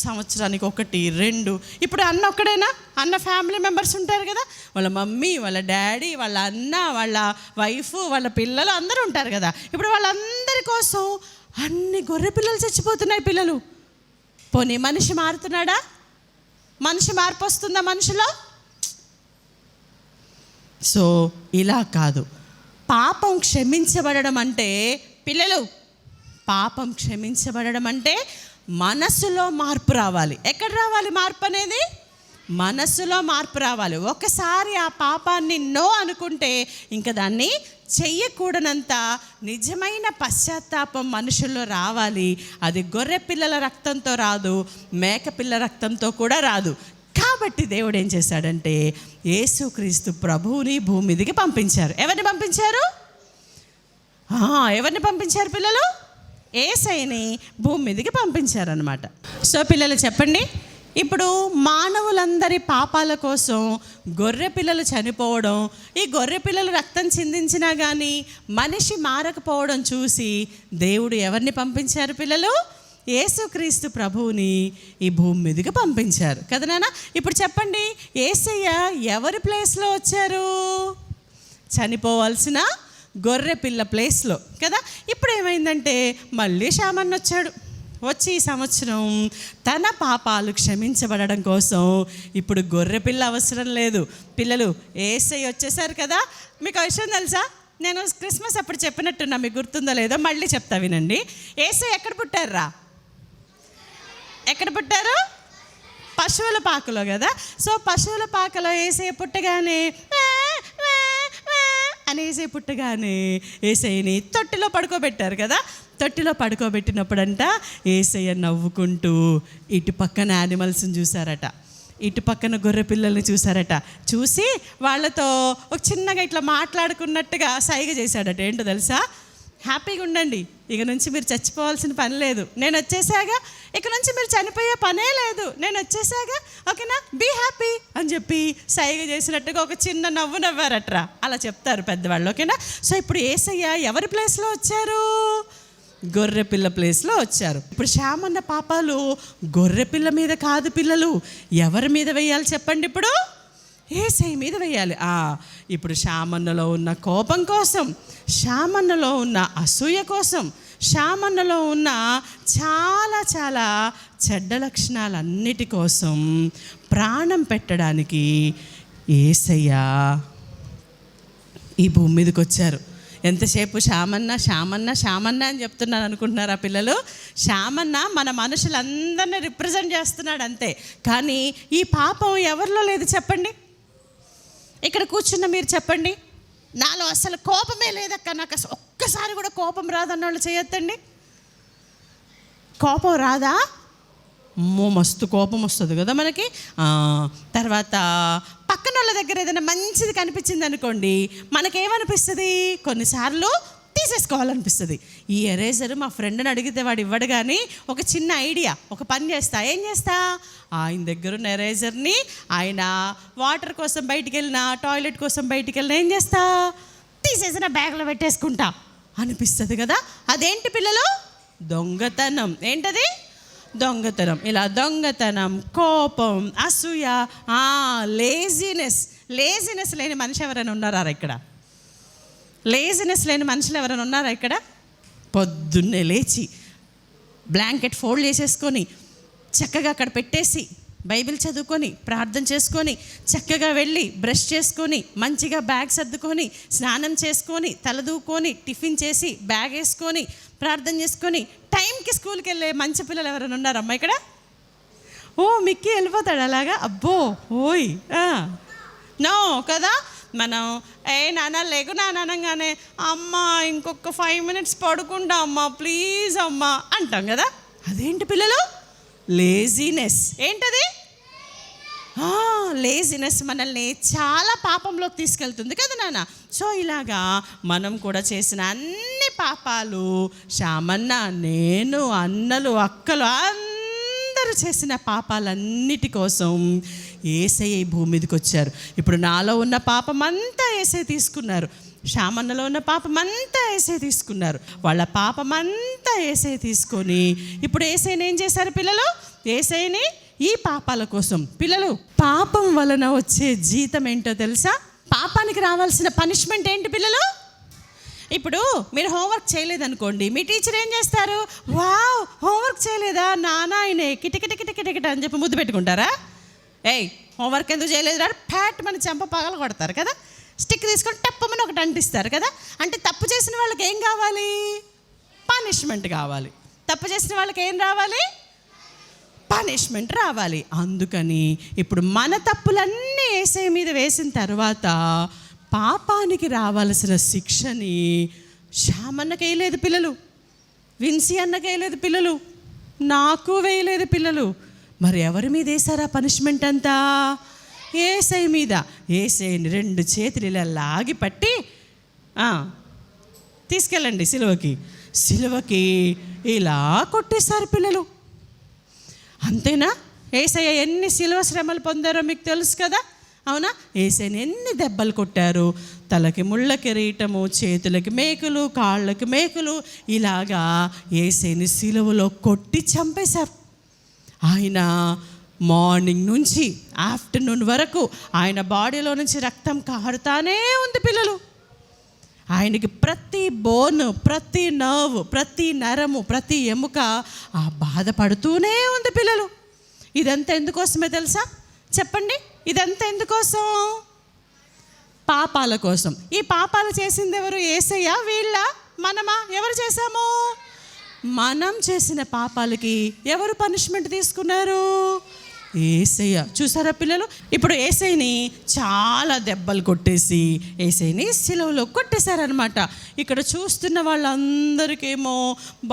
సంవత్సరానికి 1 2. ఇప్పుడు అన్న ఒక్కడేనా? అన్న ఫ్యామిలీ మెంబర్స్ ఉంటారు కదా, వాళ్ళ మమ్మీ, వాళ్ళ డాడీ, వాళ్ళ అన్న, వాళ్ళ వైఫ్, వాళ్ళ పిల్లలు అందరూ ఉంటారు కదా. ఇప్పుడు వాళ్ళందరి కోసం అన్ని గొర్రె పిల్లలు చచ్చిపోతున్నాయి పిల్లలు. పోనీ మనిషి మారుతున్నాడా? మనిషి మార్పు వస్తుందా మనిషిలో? సో ఇలా కాదు. పాపం క్షమించబడడం అంటే పిల్లలు, పాపం క్షమించబడడం అంటే మనసులో మార్పు రావాలి. ఎక్కడ రావాలి మార్పు అనేది? మనసులో మార్పు రావాలి. ఒకసారి ఆ పాపాన్ని నో అనుకుంటే ఇంకా దాన్ని చెయ్యకూడనంత నిజమైన పశ్చాత్తాపం మనుషుల్లో రావాలి. అది గొర్రె పిల్లల రక్తంతో రాదు, మేక పిల్ల రక్తంతో కూడా రాదు. కాబట్టి దేవుడు ఏం చేశాడంటే యేసుక్రీస్తు ప్రభువుని భూమి మీదకి పంపించారు. ఎవరిని పంపించారు? ఎవరిని పంపించారు పిల్లలు? యేసయ్యని భూమి మీదకి పంపించారనమాట. సో పిల్లలు చెప్పండి, ఇప్పుడు మానవులందరి పాపాల కోసం గొర్రె పిల్లలు చనిపోవడం, ఈ గొర్రె పిల్లలు రక్తం చిందించినా కానీ మనిషి మారకపోవడం చూసి దేవుడు ఎవరిని పంపించారు పిల్లలు? యేసుక్రీస్తు ప్రభువుని ఈ భూమి మీదకి పంపించారు కదా నాన్న. ఇప్పుడు చెప్పండి, యేసయ్య ఎవరి ప్లేస్లో వచ్చారు? చనిపోవాల్సిన గొర్రె పిల్ల ప్లేస్లో కదా. ఇప్పుడు ఏమైందంటే మళ్ళీ శామన్న వచ్చాడు. వచ్చి ఈ సంవత్సరం తన పాపాలు క్షమించబడడం కోసం ఇప్పుడు గొర్రె పిల్ల అవసరం లేదు. పిల్లలు యేసయ్య వచ్చేసారు కదా. మీకు ఆ విషయం తెలుసా? నేను క్రిస్మస్ అప్పుడు చెప్పినట్టున్నా, మీకు గుర్తుందో లేదో మళ్ళీ చెప్తా వినండి. యేసయ్య ఎక్కడ పుట్టారా? ఎక్కడ పుట్టారు? పశువుల పాకలో కదా. సో పశువుల పాకలో యేసయ్య పుట్టగానే అని యేసయ్య పుట్టగానే యేసయ్యని తొట్టిలో పడుకోబెట్టారు కదా. తొట్టిలో పడుకోబెట్టినప్పుడంట యేసయ్య నవ్వుకుంటూ ఇటు పక్కన యానిమల్స్ని చూసారట, ఇటు పక్కన గొర్రె పిల్లల్ని చూసారట. చూసి వాళ్ళతో ఒక చిన్నగా ఇట్లా మాట్లాడుకున్నట్టుగా సైగ చేశాడట. ఏంటో తెలుసా? హ్యాపీగా ఉండండి, ఇక నుంచి మీరు చచ్చిపోవాల్సిన పని లేదు, నేను వచ్చేసాగా. ఇక నుంచి మీరు చనిపోయే పనే లేదు, నేను వచ్చేసాగా, ఓకేనా, బీ హ్యాపీ అని చెప్పి సైగ చేసినట్టుగా ఒక చిన్న నవ్వు నవ్వారట్రా. అలా చెప్తారు పెద్దవాళ్ళు, ఓకేనా. సో ఇప్పుడు యేసయ్య ఎవరి ప్లేస్లో వచ్చారు? గొర్రె పిల్ల ప్లేస్లో వచ్చారు. ఇప్పుడు శామన్న పాపాలు గొర్రె పిల్ల మీద కాదు పిల్లలు, ఎవరి మీద వేయాలి చెప్పండి? ఇప్పుడు యేసయ్య మీద వేయాలి. ఇప్పుడు శామన్నలో ఉన్న కోపం కోసం, శామన్నలో ఉన్న అసూయ కోసం, శామన్నలో ఉన్న చాలా చాలా చెడ్డ లక్షణాలన్నిటి కోసం ప్రాణం పెట్టడానికి యేసయ్య ఈ భూమి మీదకి వచ్చారు. ఎంతసేపు శామన్న శామన్న శామన్న అని చెప్తున్నాను అనుకుంటున్నారా పిల్లలు? శామన్న మన మనుషులందరినీ రిప్రజెంట్ చేస్తున్నాడు అంతే. కానీ ఈ పాపం ఎవరిలో లేదు చెప్పండి? ఇక్కడ కూర్చున్న మీరు చెప్పండి, నాలో అసలు కోపమే లేదక్క, నాకు అసలు ఒక్కసారి కూడా కోపం రాదన్న వాళ్ళు చేయొద్దండి. కోపం రాదా? మస్తు కోపం వస్తుంది కదా మనకి. తర్వాత పక్కన వాళ్ళ దగ్గర ఏదైనా మంచిది కనిపించింది అనుకోండి, మనకేమనిపిస్తుంది? కొన్నిసార్లు తీసేసుకోవాలనిపిస్తుంది. ఈ ఎరేజర్ మా ఫ్రెండ్ని అడిగితే వాడు ఇవ్వడు, కానీ ఒక చిన్న ఐడియా, ఒక పని చేస్తా. ఏం చేస్తా? ఆయన దగ్గర ఉన్న ఎరేజర్ని ఆయన వాటర్ కోసం బయటికి వెళ్ళినా, టాయిలెట్ కోసం బయటికి వెళ్ళినా ఏం చేస్తా? తీసేసిన బ్యాగ్లో పెట్టేసుకుంటా అనిపిస్తుంది కదా. అదేంటి పిల్లలు? దొంగతనం. ఏంటది? దొంగతనం. ఇలా దొంగతనం, కోపం, అసూయ, లేజినెస్ లేని మనిషి ఎవరైనా ఉన్నారా ఇక్కడ? లేజినెస్ లేని మనుషులు ఎవరైనా ఉన్నారా ఇక్కడ? పొద్దున్నే లేచి బ్లాంకెట్ ఫోల్డ్ చేసేసుకొని చక్కగా అక్కడ పెట్టేసి బైబిల్ చదువుకొని ప్రార్థన చేసుకొని చక్కగా వెళ్ళి బ్రష్ చేసుకొని మంచిగా బ్యాగ్ సర్దుకొని స్నానం చేసుకొని తలదూకొని టిఫిన్ చేసి బ్యాగ్ వేసుకొని ప్రార్థన చేసుకొని టైంకి స్కూల్కి వెళ్ళే మంచి పిల్లలు ఎవరైనా ఉన్నారమ్మా ఇక్కడ? మిక్కి వెళ్ళిపోతాడు అలాగా? అబ్బో ఓయ్ నో కదా. మనం నాన్న లేగు నాన్న అనగానే అమ్మ ఇంకొక 5 minutes పడుకుంటా అమ్మా ప్లీజ్ అమ్మా అంటాం కదా. అదేంటి పిల్లలు? లేజినెస్. ఏంటది? లేజినెస్ మనల్ని చాలా పాపంలోకి తీసుకెళ్తుంది కదా నాన్న. సో ఇలాగా మనం కూడా చేసిన అన్ని పాపాలు, శామన్న, నేను, అన్నలు, అక్కలు అందరూ చేసిన పాపాలన్నిటి కోసం యేసయ్య ఈ భూమి మీదకి వచ్చారు. ఇప్పుడు నాలో ఉన్న పాపం అంతా యేసయ్య తీసుకున్నారు, శామన్నలో ఉన్న పాపం అంతా యేసయ్య తీసుకున్నారు. వాళ్ళ పాపం అంతా యేసయ్య తీసుకొని ఇప్పుడు యేసయ్యని ఏం చేశారు పిల్లలు? యేసయ్యని ఈ పాపాల కోసం. పిల్లలు, పాపం వలన వచ్చే జీతం ఏంటో తెలుసా? పాపానికి రావాల్సిన పనిష్మెంట్ ఏంటి పిల్లలు? ఇప్పుడు మీరు హోంవర్క్ చేయలేదనుకోండి, మీ టీచర్ ఏం చేస్తారు? వావ్ హోంవర్క్ చేయలేదా నానా ఆయనే కిటకిట అని చెప్పి ముద్దు పెట్టుకుంటారా? హోంవర్క్ ఎందుకు చేయలేదు ప్యాట్ మన చెంప పగల కొడతారు కదా. స్టిక్ తీసుకొని టప్పమని ఒకటి అంటిస్తారు కదా. అంటే తప్పు చేసిన వాళ్ళకి ఏం కావాలి? పనిష్మెంట్ కావాలి. తప్పు చేసిన వాళ్ళకి ఏం రావాలి? పనిష్మెంట్ రావాలి. అందుకని ఇప్పుడు మన తప్పులన్నీ యేసయ్య మీద వేసిన తర్వాత పాపానికి రావాల్సిన శిక్షని శ్యామన్నకి వేయలేదు పిల్లలు, విన్సీ అన్నకి వేయలేదు పిల్లలు, నాకు వేయలేదు పిల్లలు. మరి ఎవరి మీద వేసారా పనిష్మెంట్ అంతా? యేసయ్య మీద. యేసయ్యని 2 చేతులు ఇలా లాగి పట్టి తీసుకెళ్ళండి సిలువకి ఇలా కొట్టేశారు పిల్లలు. అంతేనా? యేసయ్య ఎన్ని సిలువ శ్రమలు పొందారో మీకు తెలుసు కదా, అవునా? యేసయ్యని ఎన్ని దెబ్బలు కొట్టారు. తలకి ముళ్ళ కిరీటము, చేతులకి మేకులు, కాళ్ళకి మేకులు, ఇలాగా యేసయ్యని సిలువలో కొట్టి చంపేశారు. ఆయన మార్నింగ్ నుంచి ఆఫ్టర్నూన్ వరకు ఆయన బాడీలో నుంచి రక్తం కారుతానే ఉంది పిల్లలు. ఆయనకి ప్రతి బోన్, ప్రతి నర్వ్, ప్రతి నరము, ప్రతి ఎముక బాధపడుతూనే ఉంది పిల్లలు. ఇదంతా ఎందుకోసమే తెలుసా? చెప్పండి, ఇదంతా ఎందుకోసం? పాపాల కోసం. ఈ పాపాలు చేసింది ఎవరు? యేసయ్య, వీళ్ళ, మనమా? ఎవరు చేశాము? మనం చేసిన పాపాలకి ఎవరు పనిష్మెంట్ తీసుకున్నారు? యేసయ్య. చూసారా పిల్లలు? ఇప్పుడు యేసయ్యని చాలా దెబ్బలు కొట్టేసి యేసయ్యని సిలువలో కొట్టేశారనమాట. ఇక్కడ చూస్తున్న వాళ్ళందరికేమో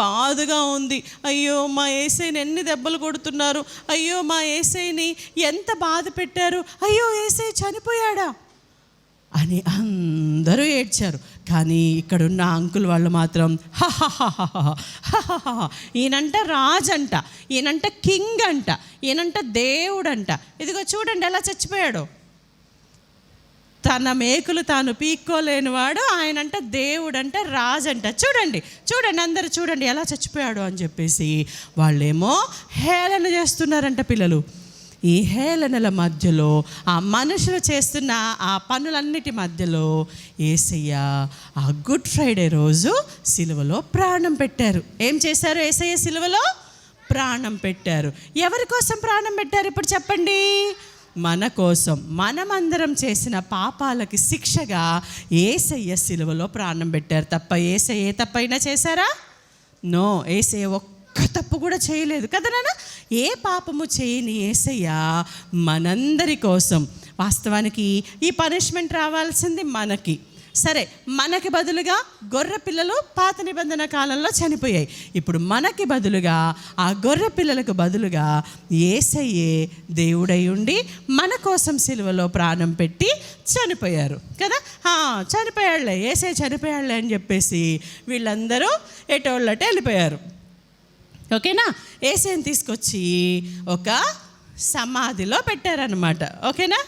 బాధగా ఉంది. అయ్యో మా యేసయ్యని ఎన్ని దెబ్బలు కొడుతున్నారు, అయ్యో మా యేసయ్యని ఎంత బాధ పెట్టారు, అయ్యో యేసయ్య చనిపోయాడా అని అందరూ ఏడ్చారు. కానీ ఇక్కడున్న అంకుల్ వాళ్ళు మాత్రం ఈయనంట రాజంట, ఈయనంట కింగ్ అంట, ఈయనంట దేవుడంట. ఇదిగో చూడండి ఎలా చచ్చిపోయాడు. తన మేకులు తాను పీక్కోలేనివాడు ఆయనంట దేవుడంట, రాజంట. చూడండి అందరూ చూడండి ఎలా చచ్చిపోయాడు అని చెప్పేసి వాళ్ళేమో హేళన చేస్తున్నారంట పిల్లలు. ఈ హేళనల మధ్యలో, ఆ మనుషులు చేస్తున్న ఆ పనులన్నిటి మధ్యలో యేసయ్య ఆ గుడ్ ఫ్రైడే రోజు సిలువలో ప్రాణం పెట్టారు. ఏం చేశారు? యేసయ్య సిలువలో ప్రాణం పెట్టారు. ఎవరి కోసం ప్రాణం పెట్టారు ఇప్పుడు చెప్పండి? మన కోసం. మనమందరం చేసిన పాపాలకి శిక్షగా యేసయ్య సిలువలో ప్రాణం పెట్టారు. తప్ప యేసయ్య ఏ తప్పైనా చేశారా? నో, యేసయ్య ఒక్క తప్పు కూడా చేయలేదు కదా నాన్న. ఏ పాపము చేయని యేసయ్య మనందరి కోసం. వాస్తవానికి ఈ పనిష్మెంట్ రావాల్సింది మనకి. సరే, మనకి బదులుగా గొర్రె పిల్లలు పాత నిబంధన కాలంలో చనిపోయాయి. ఇప్పుడు మనకి బదులుగా, ఆ గొర్రె పిల్లలకు బదులుగా యేసయ్యే దేవుడై ఉండి మన కోసం సిలువలో ప్రాణం పెట్టి చనిపోయారు కదా. చనిపోయాడులే, యేసయ్య చనిపోయాడులే అని చెప్పేసి వీళ్ళందరూ ఎటోళ్ళటే వెళ్ళిపోయారు. ఓకేనా? యేసయ్యని తీసుకొచ్చి ఒక సమాధిలో పెట్టారనమాట. ఓకేనా?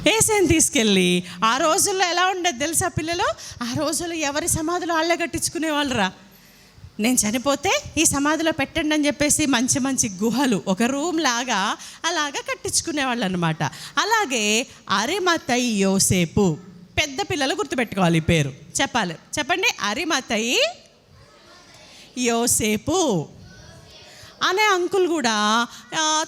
యేసయ్యని తీసుకెళ్ళి, ఆ రోజుల్లో ఎలా ఉండేది తెలుసా పిల్లలు? ఆ రోజుల్లో ఎవరి సమాధులు వాళ్ళే కట్టించుకునేవాళ్ళరా. నేను చనిపోతే ఈ సమాధిలో పెట్టండి అని చెప్పేసి మంచి మంచి గుహలు, ఒక రూమ్ లాగా అలాగా కట్టించుకునేవాళ్ళు అనమాట. అలాగే అరిమతయి యోసేపు, పెద్ద పిల్లలు గుర్తుపెట్టుకోవాలి ఈ పేరు. చెప్పండి. అరిమతయి యోసేపు అనే అంకుల్ కూడా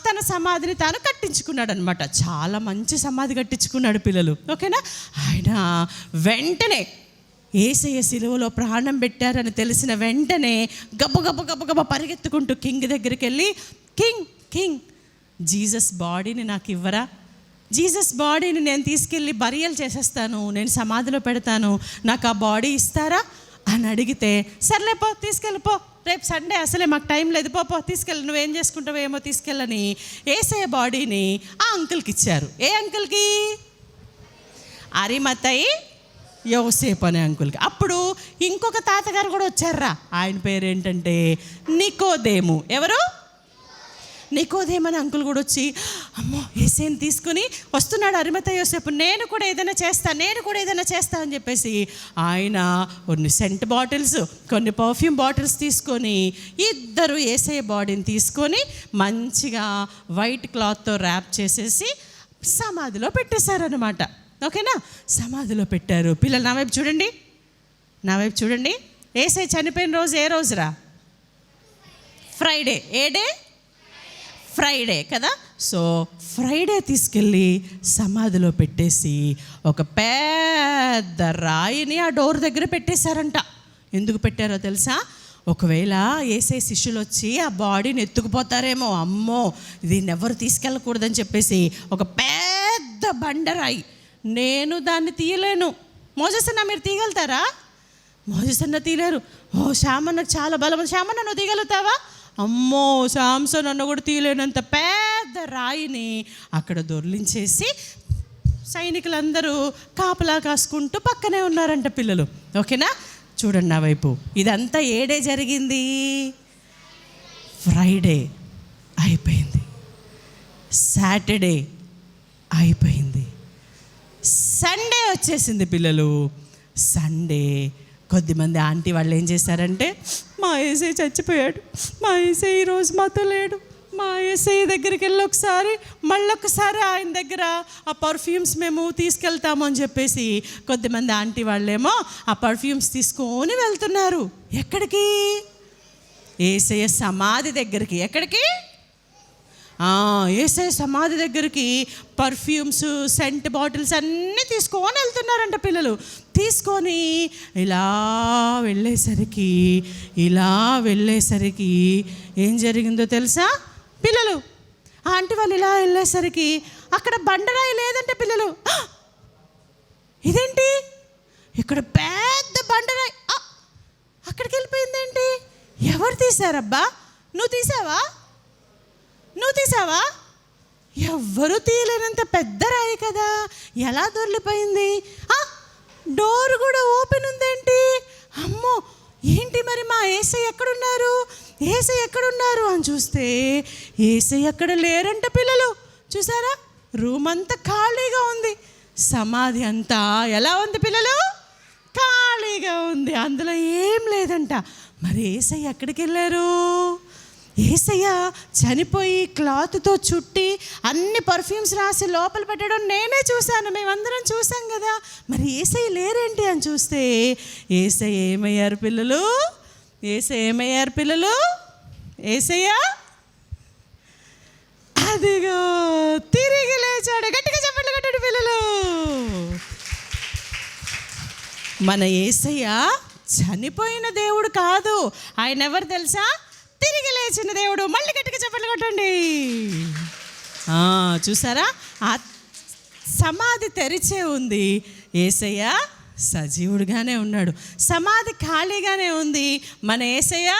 తన సమాధిని తాను కట్టించుకున్నాడు అనమాట. చాలా మంచి సమాధి కట్టించుకున్నాడు పిల్లలు. ఓకేనా? ఆయన వెంటనే యేసయ్య సిలువలో ప్రాణం పెట్టారని తెలిసిన వెంటనే గబ పరిగెత్తుకుంటూ కింగ్ దగ్గరికి వెళ్ళి, కింగ్ జీసస్ బాడీని నాకు ఇవ్వరా? జీసస్ బాడీని నేను తీసుకెళ్ళి బరియల్ చేసేస్తాను, నేను సమాధిలో పెడతాను, నాకు ఆ బాడీ ఇస్తారా అని అడిగితే, సర్లే పో తీసుకెళ్ళిపో, రేపు సండే అసలే మాకు టైం లేదు, పో తీసుకెళ్ళి, నువ్వేం చేసుకుంటావో ఏమో తీసుకెళ్ళని యేసయ్య బాడీని ఆ అంకుల్కి ఇచ్చారు. ఏ అంకుల్కి? అరిమతయి యోసేపు అనే అంకుల్కి. అప్పుడు ఇంకొక తాతగారు కూడా వచ్చారా. ఆయన పేరు ఏంటంటే నికోదేము. ఎవరు? నికోదేము అనే అంకుల్ కూడా వచ్చి, అమ్మో యేసయ్యని తీసుకుని వస్తున్నాడు అరిమతయి యోసేపు, నేను కూడా ఏదైనా చేస్తా అని చెప్పేసి ఆయన కొన్ని సెంట్ బాటిల్స్, కొన్ని పర్ఫ్యూమ్ బాటిల్స్ తీసుకొని ఇద్దరు యేసయ్య బాడీని తీసుకొని మంచిగా వైట్ క్లాత్తో ర్యాప్ చేసేసి సమాధిలో పెట్టేశారనమాట. ఓకేనా? సమాధిలో పెట్టారు. పిల్లలు నా వైపు చూడండి. యేసయ్య చనిపోయిన రోజు ఏ రోజురా? ఫ్రైడే. ఏ డే? ఫ్రైడే కదా. సో ఫ్రైడే తీసుకెళ్ళి సమాధిలో పెట్టేసి ఒక పెద్ద రాయిని ఆ డోర్ దగ్గర పెట్టేశారంట. ఎందుకు పెట్టారో తెలుసా? ఒకవేళ యేసయ్య శిష్యులు వచ్చి ఆ బాడీని ఎత్తుకుపోతారేమో, అమ్మో దీన్ని ఎవరు తీసుకెళ్ళకూడదని చెప్పేసి ఒక పెద్ద బండరాయి, నేను దాన్ని తీయలేను. మోజెస్ అన్న మీరు తీయగలుగుతారా? మోజెస్ అన్న తీయలేరు. ఓ శ్యామన్నకు చాలా బలం, శ్యామన్న నువ్వు తీయగలుగుతావా? అమ్మో శాంసన్ అన్న కూడా తీయలేనంత పెద్ద రాయిని అక్కడ దొర్లించేసి సైనికులందరూ కాపలా కాసుకుంటూ పక్కనే ఉన్నారంట పిల్లలు. ఓకేనా? చూడండి నా వైపు. ఇదంతా ఏడే జరిగింది? ఫ్రైడే అయిపోయింది, సాటర్డే అయిపోయింది, సండే వచ్చేసింది పిల్లలు. సండే కొద్దిమంది ఆంటీ వాళ్ళు ఏం చేశారంటే, మా యేసయ్య చచ్చిపోయాడు, మా యేసయ్య ఈరోజు మాతో లేడు, మా యేసయ్య దగ్గరికి వెళ్ళి మళ్ళొకసారి ఆయన దగ్గర ఆ పర్ఫ్యూమ్స్ మేము తీసుకెళ్తాము అని చెప్పేసి కొద్దిమంది ఆంటీ వాళ్ళేమో ఆ పర్ఫ్యూమ్స్ తీసుకొని వెళ్తున్నారు. ఎక్కడికి? యేసయ్య సమాధి దగ్గరికి. ఎక్కడికి? యేసయ్య సమాధి దగ్గరికి పర్ఫ్యూమ్స్, సెంట్ బాటిల్స్ అన్నీ తీసుకొని వెళ్తున్నారంట పిల్లలు. తీసుకొని ఇలా వెళ్ళేసరికి ఏం జరిగిందో తెలుసా పిల్లలు? ఆంటీ వాళ్ళు ఇలా వెళ్ళేసరికి అక్కడ బండరాయి లేదంటే పిల్లలు. ఇదేంటి ఇక్కడ పెద్ద బండరాయి అక్కడికి వెళ్ళిపోయిందేంటి? ఎవరు తీశారబ్బా? నువ్వు తీసావా? ఎవ్వరూ తీయలేనంత పెద్ద రాయి కదా, ఎలా దొర్లిపోయింది? డోర్ కూడా ఓపెన్ ఉందేంటి? అమ్మో ఏంటి మరి మా యేసయ్య ఎక్కడున్నారు అని చూస్తే యేసయ్య అక్కడ లేరంట పిల్లలు. చూసారా? రూమ్ అంతా ఖాళీగా ఉంది. సమాధి అంతా ఎలా ఉంది పిల్లలు? ఖాళీగా ఉంది, అందులో ఏం లేదంట. మరి యేసయ్య ఎక్కడికి వెళ్ళారు? యేసయ్య చనిపోయి క్లాత్తో చుట్టి అన్ని పర్ఫ్యూమ్స్ రాసి లోపల పెట్టడం నేనే చూశాను, మేమందరం చూసాం కదా. మరి యేసయ్య లేరేంటి అని చూస్తే యేసయ్య ఏమయ్యారు పిల్లలు? యేసయ్య అదిగో తిరిగి లేచాడు. గట్టిగా చెప్పండి, కొట్టండి పిల్లలు. మన యేసయ్య చనిపోయిన దేవుడు కాదు, ఆయన ఎవరు తెలుసా? తిరిగి లేచిన దేవుడు. మళ్ళీ గట్టిగా చెప్పండి, కొట్టండి. చూసారా? ఆ సమాధి తెరిచే ఉంది, యేసయ్య సజీవుడుగానే ఉన్నాడు. సమాధి ఖాళీగానే ఉంది, మన యేసయ్య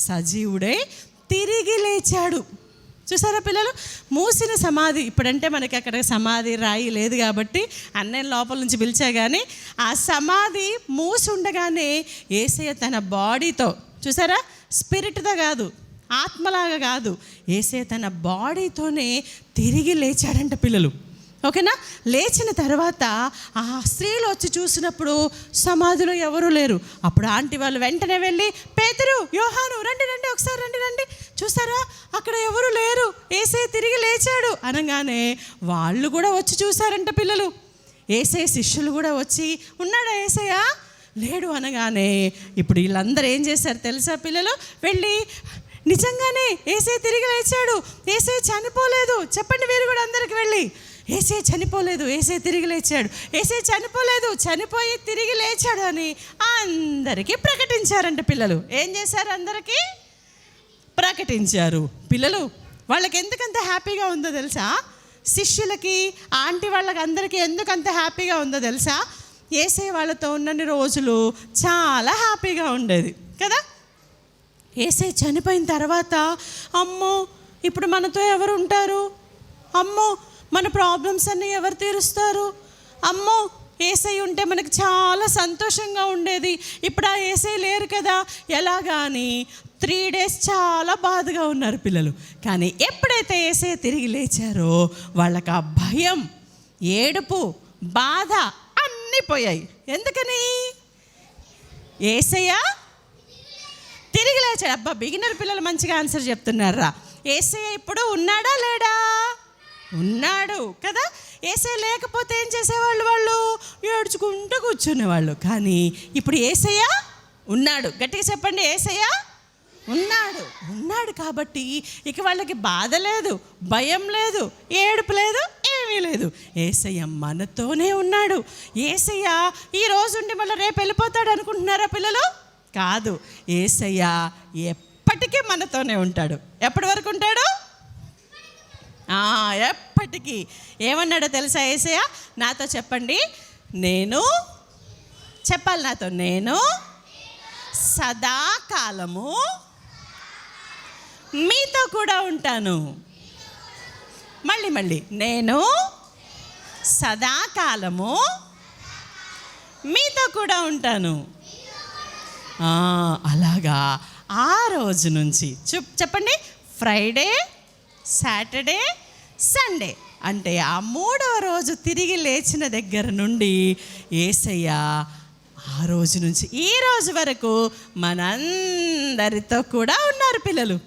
సజీవుడై తిరిగి లేచాడు. చూసారా పిల్లలు? మూసిన సమాధి. ఇప్పుడంటే మనకి అక్కడ సమాధి రాయి లేదు కాబట్టి అన్నయ్య లోపల నుంచి పిలిచా, కానీ ఆ సమాధి మూసి ఉండగానే యేసయ్య తన బాడీతో, చూసారా, స్పిరిట్తో కాదు, ఆత్మలాగా కాదు, యేసయ్య తన బాడీతోనే తిరిగి లేచాడంట పిల్లలు. ఓకేనా? లేచిన తర్వాత ఆ స్త్రీలు వచ్చి చూసినప్పుడు సమాధిలో ఎవరూ లేరు. అప్పుడు ఆంటీ వాళ్ళు వెంటనే వెళ్ళి, పేతురు, యోహాను, రండి ఒకసారి రండి, చూసారా అక్కడ ఎవరు లేరు, యేసయ్య తిరిగి లేచాడు అనగానే వాళ్ళు కూడా వచ్చి చూసారంట పిల్లలు. యేసయ్య శిష్యులు కూడా వచ్చి, ఉన్నాడా యేసయ్య? లేడు అనగానే ఇప్పుడు వీళ్ళందరూ ఏం చేశారు తెలుసా పిల్లలు? వెళ్ళి నిజంగానే యేసయ్య తిరిగి లేచాడు, యేసయ్య చనిపోలేదు, చెప్పండి మీరు కూడా అందరికి వెళ్ళి, యేసయ్య చనిపోలేదు, యేసయ్య తిరిగి లేచాడు, యేసయ్య చనిపోలేదు, చనిపోయి తిరిగి లేచాడు అని అందరికీ ప్రకటించారంట పిల్లలు. ఏం చేశారు? అందరికీ ప్రకటించారు. పిల్లలు వాళ్ళకి ఎందుకంత హ్యాపీగా ఉందో తెలుసా? శిష్యులకి, ఆంటీ వాళ్ళకి, అందరికీ ఎందుకంత హ్యాపీగా ఉందో తెలుసా? యేసయ్య వాళ్ళతో ఉన్నన్ని రోజులు చాలా హ్యాపీగా ఉండేది కదా. యేసయ్య చనిపోయిన తర్వాత అమ్మో ఇప్పుడు మనతో ఎవరు ఉంటారు, అమ్మో మన ప్రాబ్లమ్స్ అన్నీ ఎవరు తీరుస్తారు, అమ్మో యేసయ్య ఉంటే మనకి చాలా సంతోషంగా ఉండేది, ఇప్పుడు ఆ యేసయ్య లేరు కదా ఎలాగా అని 3 days చాలా బాధగా ఉన్నారు పిల్లలు. కానీ ఎప్పుడైతే యేసయ్య తిరిగి లేచారో వాళ్ళకి ఆ భయం, ఏడుపు, బాధ అన్నీ పోయాయి. ఎందుకని? యేసయ్య తిరిగి లేచాడు. అబ్బా, బిగినర్ పిల్లలు మంచిగా ఆన్సర్ చెప్తున్నారా. యేసయ్య ఇప్పుడు ఉన్నాడా లేడా? ఉన్నాడు కదా. యేసయ్య లేకపోతే ఏం చేసేవాళ్ళు? వాళ్ళు ఏడ్చుకుంటూ కూర్చునేవాళ్ళు. కానీ ఇప్పుడు యేసయ్య ఉన్నాడు. గట్టిగా చెప్పండి, యేసయ్య ఉన్నాడు కాబట్టి ఇక వాళ్ళకి బాధ లేదు, భయం లేదు, ఏడుపు లేదు, ఏమీ లేదు. యేసయ్య మనతోనే ఉన్నాడు. యేసయ్య ఈ రోజు ఉండి మళ్ళీ రేపు వెళ్ళిపోతాడు అనుకుంటున్నారా పిల్లలు? కాదు, యేసయ్య ఎప్పటికీ మనతోనే ఉంటాడు. ఎప్పటి వరకు ఉంటాడు? ఎప్పటికీ. ఏమన్నాడో తెలుసా యేసయ్య? నాతో చెప్పండి, చెప్పాలి నాతో, నేను సదాకాలము మీతో కూడా ఉంటాను. మళ్ళీ నేను సదాకాలము మీతో కూడా ఉంటాను. అలాగా ఆ రోజు నుంచి చెప్పండి, ఫ్రైడే, సాటర్డే, సండే అంటే ఆ 3వ రోజు తిరిగి లేచిన దగ్గర నుండి యేసయ్య ఆ రోజు నుంచి ఈ రోజు వరకు మనందరితో కూడా ఉన్నారు పిల్లలు.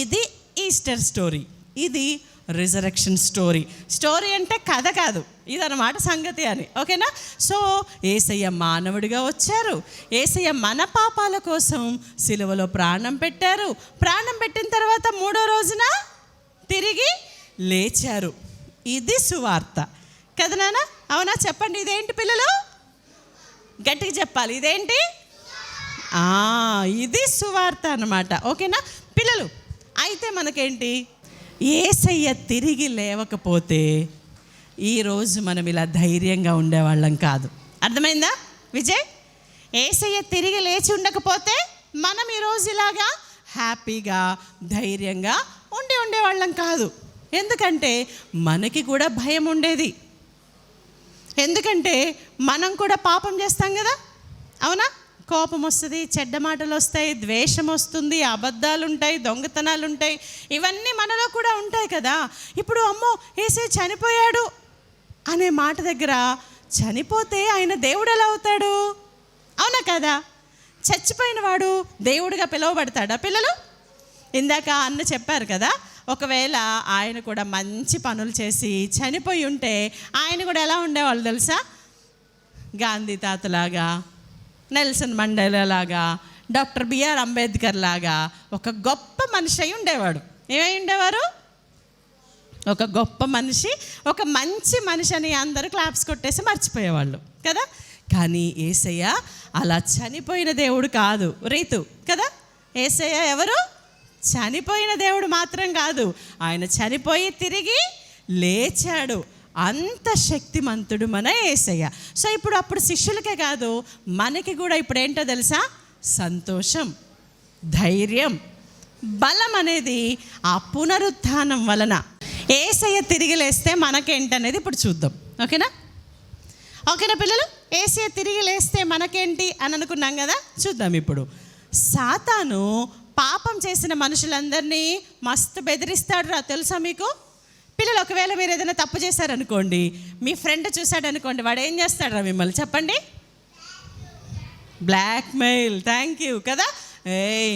ఇది ఈస్టర్ స్టోరీ, ఇది రిజరెక్షన్ స్టోరీ అంటే కథ కాదు, ఇదన్నమాట సంగతి అని. ఓకేనా? సో యేసయ్య మానవుడిగా వచ్చారు, యేసయ్య మన పాపాల కోసం సిలువలో ప్రాణం పెట్టారు, ప్రాణం పెట్టిన తర్వాత 3వ రోజున తిరిగి లేచారు. ఇది సువార్త కదా నాన్న? అవునా? చెప్పండి, ఇదేంటి పిల్లలు? గట్టిగా చెప్పాలి, ఇదేంటి? ఇది సువార్త అన్నమాట. ఓకేనా పిల్లలు? అయితే మనకేంటి, యేసయ్య తిరిగి లేవకపోతే ఈరోజు మనం ఇలా ధైర్యంగా ఉండేవాళ్ళం కాదు. అర్థమైందా విజయ్? యేసయ్య తిరిగి లేచి ఉండకపోతే మనం ఈరోజు ఇలాగా హ్యాపీగా ధైర్యంగా ఉండేవాళ్ళం కాదు. ఎందుకంటే మనకి కూడా భయం ఉండేది. ఎందుకంటే మనం కూడా పాపం చేస్తాం కదా, అవునా? కోపం వస్తుంది, చెడ్డ మాటలు వస్తాయి, ద్వేషం వస్తుంది, అబద్ధాలు ఉంటాయి, దొంగతనాలు ఉంటాయి, ఇవన్నీ మనలో కూడా ఉంటాయి కదా. ఇప్పుడు అమ్మో యేసయ్య చనిపోయాడు అనే మాట దగ్గర, చనిపోతే ఆయన దేవుడు ఎలా అవుతాడు? అవునా కదా? చచ్చిపోయిన వాడు దేవుడిగా పిలువబడతాడా పిల్లలు? ఇందాక అన్న చెప్పారు కదా, ఒకవేళ ఆయన కూడా మంచి పనులు చేసి చనిపోయి ఉంటే ఆయన కూడా ఎలా ఉండేవాళ్ళు తెలుసా? గాంధీ తాతలాగా, నెల్సన్ మండేలా లాగా, డాక్టర్ బిఆర్ అంబేద్కర్ లాగా ఒక గొప్ప మనిషి అయి ఉండేవాడు. ఏమై ఉండేవారు? ఒక గొప్ప మనిషి, ఒక మంచి మనిషి అని అందరూ క్లాప్స్ కొట్టేసి మర్చిపోయేవాళ్ళు కదా. కానీ యేసయ్య అలా చనిపోయిన దేవుడు కాదు రీతు కదా. యేసయ్య ఎవరు? చనిపోయిన దేవుడు మాత్రం కాదు, ఆయన చనిపోయి తిరిగి లేచాడు. అంత శక్తిమంతుడు మన యేసయ్య. సో ఇప్పుడు అప్పుడు శిష్యులకే కాదు, మనకి కూడా ఇప్పుడు ఏంటో తెలుసా? సంతోషం, ధైర్యం, బలం అనేది ఆ పునరుత్థానం వలన. యేసయ్య తిరిగి లేస్తే మనకేంటనేది ఇప్పుడు చూద్దాం. ఓకేనా పిల్లలు? యేసయ్య తిరిగి లేస్తే మనకేంటి అని అనుకున్నాం కదా, చూద్దాం ఇప్పుడు. సాతాను పాపం చేసిన మనుషులందరినీ మస్తు బెదిరిస్తాడు రా, తెలుసా మీకు పిల్లలు? ఒకవేళ మీరు ఏదైనా తప్పు చేశారనుకోండి, మీ ఫ్రెండ్ చూశాడనుకోండి, వాడు ఏం చేస్తాడు రా మిమ్మల్ని? చెప్పండి, బ్లాక్మెయిల్. థ్యాంక్ యూ కదా.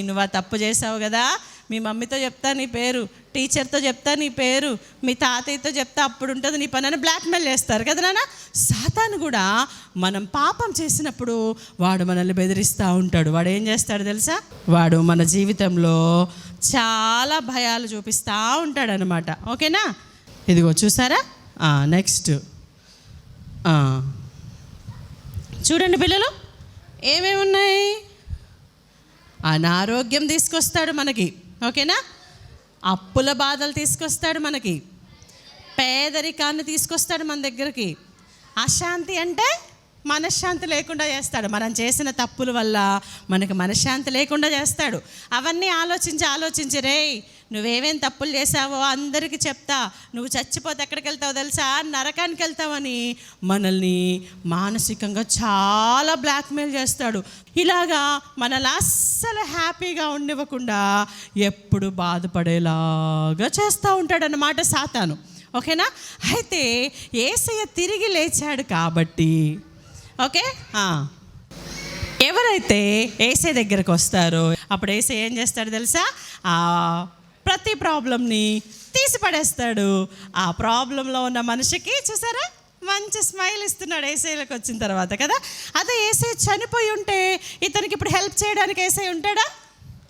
నువ్వు ఆ తప్పు చేసావు కదా, మీ మమ్మీతో చెప్తా నీ పేరు, టీచర్తో చెప్తా నీ పేరు, మీ తాతయ్యతో చెప్తా అప్పుడు ఉంటుంది నీ పని అని బ్లాక్మెయిల్ చేస్తారు కదా నాన్న. సాతాను కూడా మనం పాపం చేసినప్పుడు వాడు మనల్ని బెదిరిస్తూ ఉంటాడు. వాడు ఏం చేస్తాడు తెలుసా? వాడు మన జీవితంలో చాలా భయాలు చూపిస్తూ ఉంటాడు అనమాట. ఓకేనా? ఇదిగో చూసారా? నెక్స్ట్ చూడండి పిల్లలు, ఏమేమి ఉన్నాయి? అనారోగ్యం తీసుకొస్తాడు మనకి. ఓకేనా? అప్పుల బాధలు తీసుకొస్తాడు మనకి, పేదరికాన్ని తీసుకొస్తాడు మన దగ్గరికి, అశాంతి అంటే మనశ్శాంతి లేకుండా చేస్తాడు. మనం చేసిన తప్పుల వల్ల మనకు మనశ్శాంతి లేకుండా చేస్తాడు. అవన్నీ ఆలోచించి రే నువ్వేమేం తప్పులు చేసావో అందరికీ చెప్తా, నువ్వు చచ్చిపోతే ఎక్కడికి వెళ్తావో తెలుసా? నరకానికి వెళ్తావని మనల్ని మానసికంగా చాలా బ్లాక్మెయిల్ చేస్తాడు. ఇలాగా మనల్ని అస్సలు హ్యాపీగా ఉండనివ్వకుండా ఎప్పుడు బాధపడేలాగా చేస్తూ ఉంటాడన్నమాట సాతాను. ఓకేనా? అయితే యేసయ్య తిరిగి లేచాడు కాబట్టి, ఓకే, ఎవరైతే యేసయ్య దగ్గరకు వస్తారో అప్పుడు యేసయ్య ఏం చేస్తాడు తెలుసా? ప్రతి ప్రాబ్లంని తీసి పడేస్తాడు. ఆ ప్రాబ్లంలో ఉన్న మనిషికి చూసారా మంచి స్మైల్ ఇస్తున్నాడు యేసయ్యలోకి వచ్చిన తర్వాత కదా. అదే యేసయ్య చనిపోయి ఉంటే ఇతనికి ఇప్పుడు హెల్ప్ చేయడానికి యేసయ్య ఉంటాడా?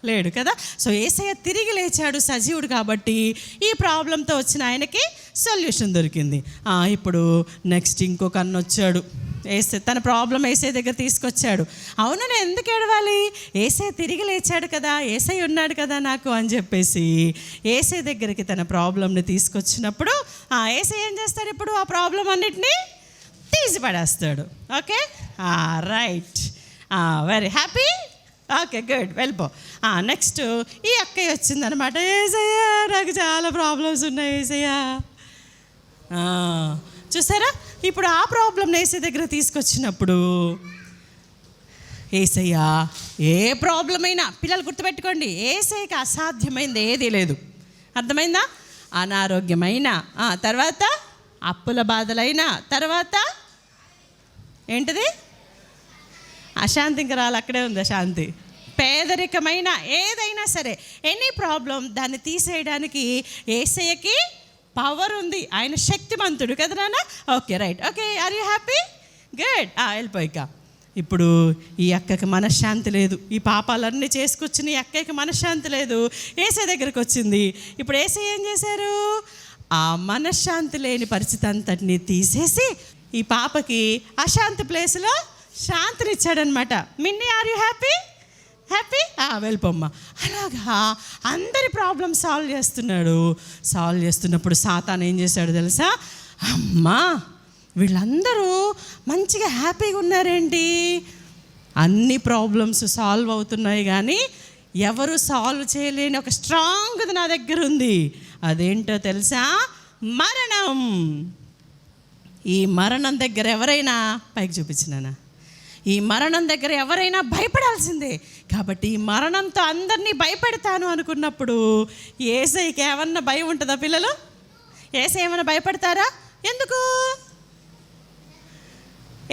లేడు కదా. సో యేసయ్య తిరిగి లేచాడు సజీవుడు కాబట్టి ఈ ప్రాబ్లంతో వచ్చిన ఆయనకి సొల్యూషన్ దొరికింది. ఇప్పుడు నెక్స్ట్ ఇంకొక అన్న వచ్చాడు. ఏసే తన ప్రాబ్లం ఏసై దగ్గర తీసుకొచ్చాడు. అవును, నేను ఎందుకు ఏడవాలి, ఏసై తిరిగి లేచాడు కదా, ఏసై ఉన్నాడు కదా నాకు అని చెప్పేసి ఏసై దగ్గరికి తన ప్రాబ్లంని తీసుకొచ్చినప్పుడు ఏసై ఏం చేస్తాడు, ఇప్పుడు ఆ ప్రాబ్లం అన్నిటినీ తీసి పడేస్తాడు. Okay, right, very happy. Okay, good, వెళ్ళిపో. నెక్స్ట్ ఈ అక్కయ్య వచ్చిందనమాట. ఏసయ్యా నాకు చాలా ప్రాబ్లమ్స్ ఉన్నాయి ఏసయ్యా. చూసారా, ఇప్పుడు ఆ ప్రాబ్లం ఏసై దగ్గర తీసుకొచ్చినప్పుడు ఏసయ్యా ఏ ప్రాబ్లం అయినా, పిల్లలు గుర్తుపెట్టుకోండి, ఏసైకి అసాధ్యమైంది ఏదీ లేదు. అర్థమైందా? అనారోగ్యమైన, తర్వాత అప్పుల బాధలైనా, తర్వాత ఏంటిది అశాంతి, ఇంకా రాళ్ళు అక్కడే ఉంది అశాంతి, పేదరికమైన ఏదైనా సరే, ఎనీ ప్రాబ్లం దాన్ని తీసేయడానికి ఏసయ్యకి పవర్ ఉంది. ఆయన శక్తిమంతుడు కదా నాన్న. Okay, right, okay, are you happy? Good, వెళ్ళిపోయిక. ఇప్పుడు ఈ అక్కకి మనశ్శాంతి లేదు, ఈ పాపాలన్నీ చేసుకొచ్చిన ఈ అక్కకి మనశ్శాంతి లేదు, ఏసై దగ్గరికి వచ్చింది. ఇప్పుడు ఏసై ఏం చేశారు, ఆ మనశ్శాంతి లేని పరిస్థితి అంతటిని తీసేసి ఈ పాపకి అశాంతి ప్లేస్లో శాంతినిచ్చాడనమాట. మిన్ని, ఆర్ యూ హ్యాపీ? హ్యాపీ, వెళ్ళిపోమ్మా. అలాగా అందరి ప్రాబ్లమ్ సాల్వ్ చేస్తున్నప్పుడు సాతాను ఏం చేశాడు తెలుసా, అమ్మా వీళ్ళందరూ మంచిగా హ్యాపీగా ఉన్నారేంటి, అన్ని ప్రాబ్లమ్స్ సాల్వ్ అవుతున్నాయి కానీ ఎవరు సాల్వ్ చేయలేని ఒక స్ట్రాంగ్ది నా దగ్గర ఉంది. అదేంటో తెలుసా, మరణం. ఈ మరణం దగ్గర ఎవరైనా, పైకి చూపించినానా, ఈ మరణం దగ్గర ఎవరైనా భయపడాల్సిందే. కాబట్టి ఈ మరణంతో అందరినీ భయపెడతాను అనుకున్నప్పుడు ఏసైకి ఏమన్నా భయం ఉంటుందా పిల్లలు? ఏసై ఏమన్నా భయపడతారా? ఎందుకు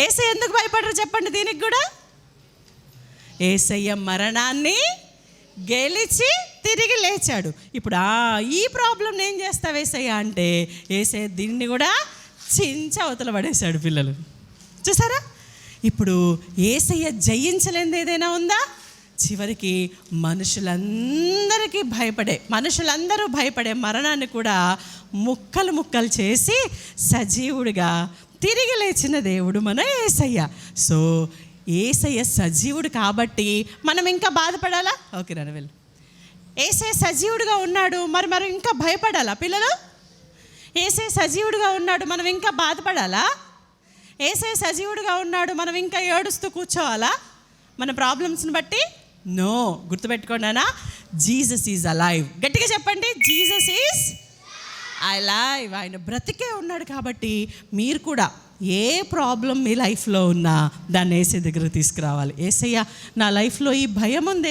ఏసై ఎందుకు భయపడరు చెప్పండి దీనికి కూడా. ఏసయ్య మరణాన్ని గెలిచి తిరిగి లేచాడు. ఇప్పుడు ఈ ప్రాబ్లం ఏం చేస్తావు ఏసయ్య అంటే, ఏసయ్య దీన్ని కూడా చించి అవతల పడేశాడు పిల్లలు. చూసారా, ఇప్పుడు ఏసయ్య జయించలేనిది ఏదైనా ఉందా? చివరికి మనుషులందరూ భయపడే మరణాన్ని కూడా ముక్కలు చేసి సజీవుడిగా తిరిగి లేచిన దేవుడు మన ఏసయ్య. సో ఏసయ్య సజీవుడు కాబట్టి మనం ఇంకా బాధపడాలా? ఓకే నాన్న వెళ్ళు. ఏసయ్య సజీవుడిగా ఉన్నాడు, మరి ఇంకా భయపడాలా పిల్లలు? ఏసయ్య సజీవుడిగా ఉన్నాడు, మనం ఇంకా బాధపడాలా? ఏసయ్య సజీవుడిగా ఉన్నాడు, మనం ఇంకా ఏడుస్తూ కూర్చోవాలా మన ప్రాబ్లమ్స్ని బట్టి? నో, గుర్తుపెట్టుకోండి అన్న, జీసస్ ఈజ్ అలైవ్. గట్టిగా చెప్పండి, జీసస్ ఈజ్ అలైవ్. ఆయన బ్రతికే ఉన్నాడు కాబట్టి మీరు కూడా ఏ ప్రాబ్లం మీ లైఫ్లో ఉన్నా దాన్ని ఏసై దగ్గర తీసుకురావాలి. ఏసయ్య నా లైఫ్లో ఈ భయం ఉంది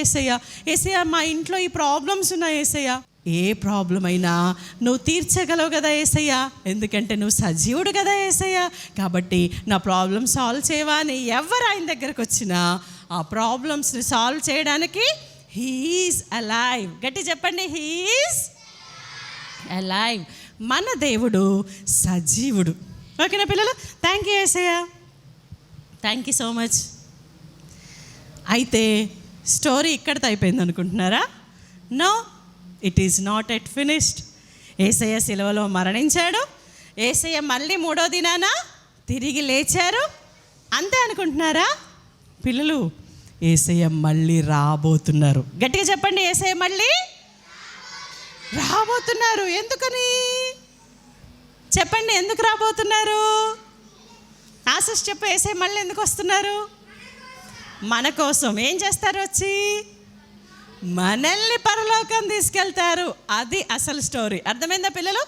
ఏసయ్య మా ఇంట్లో ఈ ప్రాబ్లమ్స్ ఉన్నాయి ఏసయ్య. ఏ ప్రాబ్లం అయినా నువ్వు తీర్చగలవు కదా ఏసయ్య, ఎందుకంటే నువ్వు సజీవుడు కదా ఏసయ్య. కాబట్టి నా ప్రాబ్లమ్ సాల్వ్ చేయవా అని ఎవరు ఆయన దగ్గరకు వచ్చినా ఆ ప్రాబ్లమ్స్ని సాల్వ్ చేయడానికి హీ ఈజ్ అలైవ్. గట్టి చెప్పండి, హీ ఈజ్ అలైవ్. మన దేవుడు సజీవుడు. ఓకేనా పిల్లలు? థ్యాంక్ యూ ఏసయ్య, థ్యాంక్ యూ సో మచ్. అయితే స్టోరీ ఇక్కడితో అయిపోయింది అనుకుంటున్నారా? No, it is not at finished. ఏసయ్య సిలువలో మరణించాడు, ఏసయ్య మళ్ళీ 3వ దినాన తిరిగి లేచారు, అంతే అనుకుంటున్నారా పిల్లలు? ఏసయ్య మళ్ళీ రాబోతున్నారు. గట్టిగా చెప్పండి, ఏసయ్య మళ్ళీ రాబోతున్నారు. ఎందుకని చెప్పండి, ఎందుకు రాబోతున్నారు? ఆశిష్ చెప్పు, ఏసయ్య మళ్ళీ ఎందుకు వస్తున్నారు? మన కోసం. ఏం చేస్తారు వచ్చి? మనల్ని పరలోకం తీసుకెళ్తారు. అది అసలు స్టోరీ. అర్థమైందా పిల్లలు?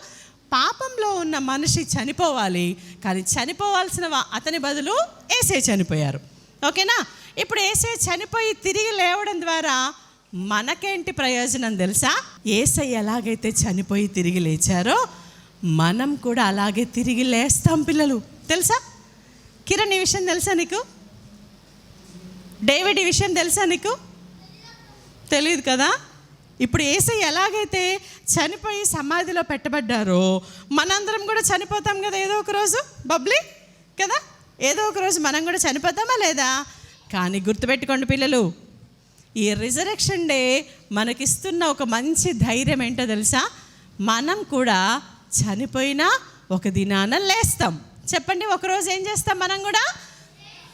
పాపంలో ఉన్న మనిషి చనిపోవాలి, కానీ చనిపోవాల్సిన అతని బదులు ఏసై చనిపోయారు. ఓకేనా? ఇప్పుడు ఏసై చనిపోయి తిరిగి లేవడం ద్వారా మనకేంటి ప్రయోజనం తెలుసా? ఏసై ఎలాగైతే చనిపోయి తిరిగి లేచారో మనం కూడా అలాగే తిరిగి లేస్తాం పిల్లలు. తెలుసా? కిరణ్ ఈ విషయం తెలుసా నీకు? డేవిడ్ ఈ విషయం తెలుసా నీకు? తెలియదు కదా. ఇప్పుడు ఏసై ఎలాగైతే చనిపోయి సమాధిలో పెట్టబడ్డారో మనందరం కూడా చనిపోతాం కదా ఏదో ఒక రోజు. బబ్లీ కదా, ఏదో ఒక రోజు మనం కూడా చనిపోతామా లేదా? కానీ గుర్తుపెట్టుకోండి పిల్లలు, ఈ రిజరెక్షన్ డే మనకిస్తున్న ఒక మంచి ధైర్యం ఏంటో తెలుసా? మనం కూడా చనిపోయినా ఒక దినాన లేస్తాం. చెప్పండి, ఒకరోజు ఏం చేస్తాం? మనం కూడా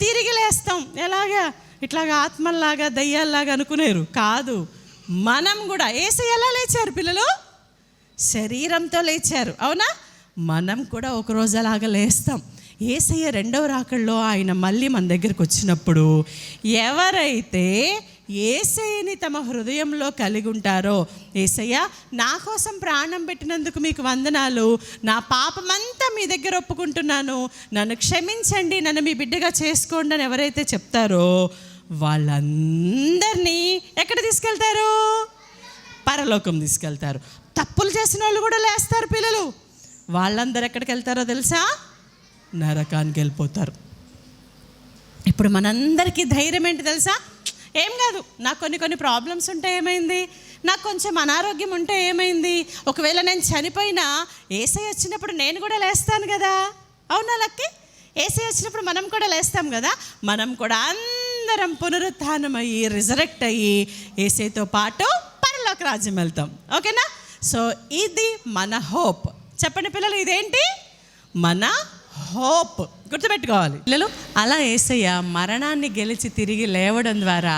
తిరిగి లేస్తాం. ఎలాగా? ఇట్లాగా ఆత్మల్లాగా దయ్యాల్లాగా అనుకునేరు కాదు. మనం కూడా యేసయ్య ఎలా లేచారు పిల్లలు? శరీరంతో లేచారు, అవునా? మనం కూడా ఒకరోజు అలాగా లేస్తాం. యేసయ్య రెండవ రాకడలో ఆయన మళ్ళీ మన దగ్గరికి వచ్చినప్పుడు ఎవరైతే యేసయ్యని తమ హృదయంలో కలిగి ఉంటారో, యేసయ్య నా కోసం ప్రాణం పెట్టినందుకు మీకు వందనాలు, నా పాపమంతా మీ దగ్గర ఒప్పుకుంటున్నాను, నన్ను క్షమించండి, నన్ను మీ బిడ్డగా చేసుకోండి అని ఎవరైతే చెప్తారో వాళ్ళందరినీ ఎక్కడ తీసుకెళ్తారు? పరలోకం తీసుకెళ్తారు. తప్పులు చేసిన వాళ్ళు కూడా లేస్తారు పిల్లలు. వాళ్ళందరూ ఎక్కడికి వెళ్తారో తెలుసా? నరకానికి వెళ్ళిపోతారు. ఇప్పుడు మనందరికీ ధైర్యం ఏంటి తెలుసా? ఏం కాదు, నాకు కొన్ని ప్రాబ్లమ్స్ ఉంటే ఏమైంది, నాకు కొంచెం అనారోగ్యం ఉంటే ఏమైంది, ఒకవేళ నేను చనిపోయినా యేసయ్య వచ్చినప్పుడు నేను కూడా లేస్తాను కదా. అవునా లక్కి? యేసయ్య వచ్చినప్పుడు మనం కూడా లేస్తాం కదా. మనం కూడా అందరం పునరుత్థానమయ్యి రిజరెక్ట్ అయ్యి యేసయ్యతో పాటు పరలోక రాజ్యం వెళ్తాం. ఓకేనా? సో ఇది మన హోప్. చెప్పండి పిల్లలు, ఇదేంటి? మన హోప్. గుర్తుపెట్టుకోవాలి పిల్లలు. అలా యేసయ్య మరణాన్ని గెలిచి తిరిగి లేవడం ద్వారా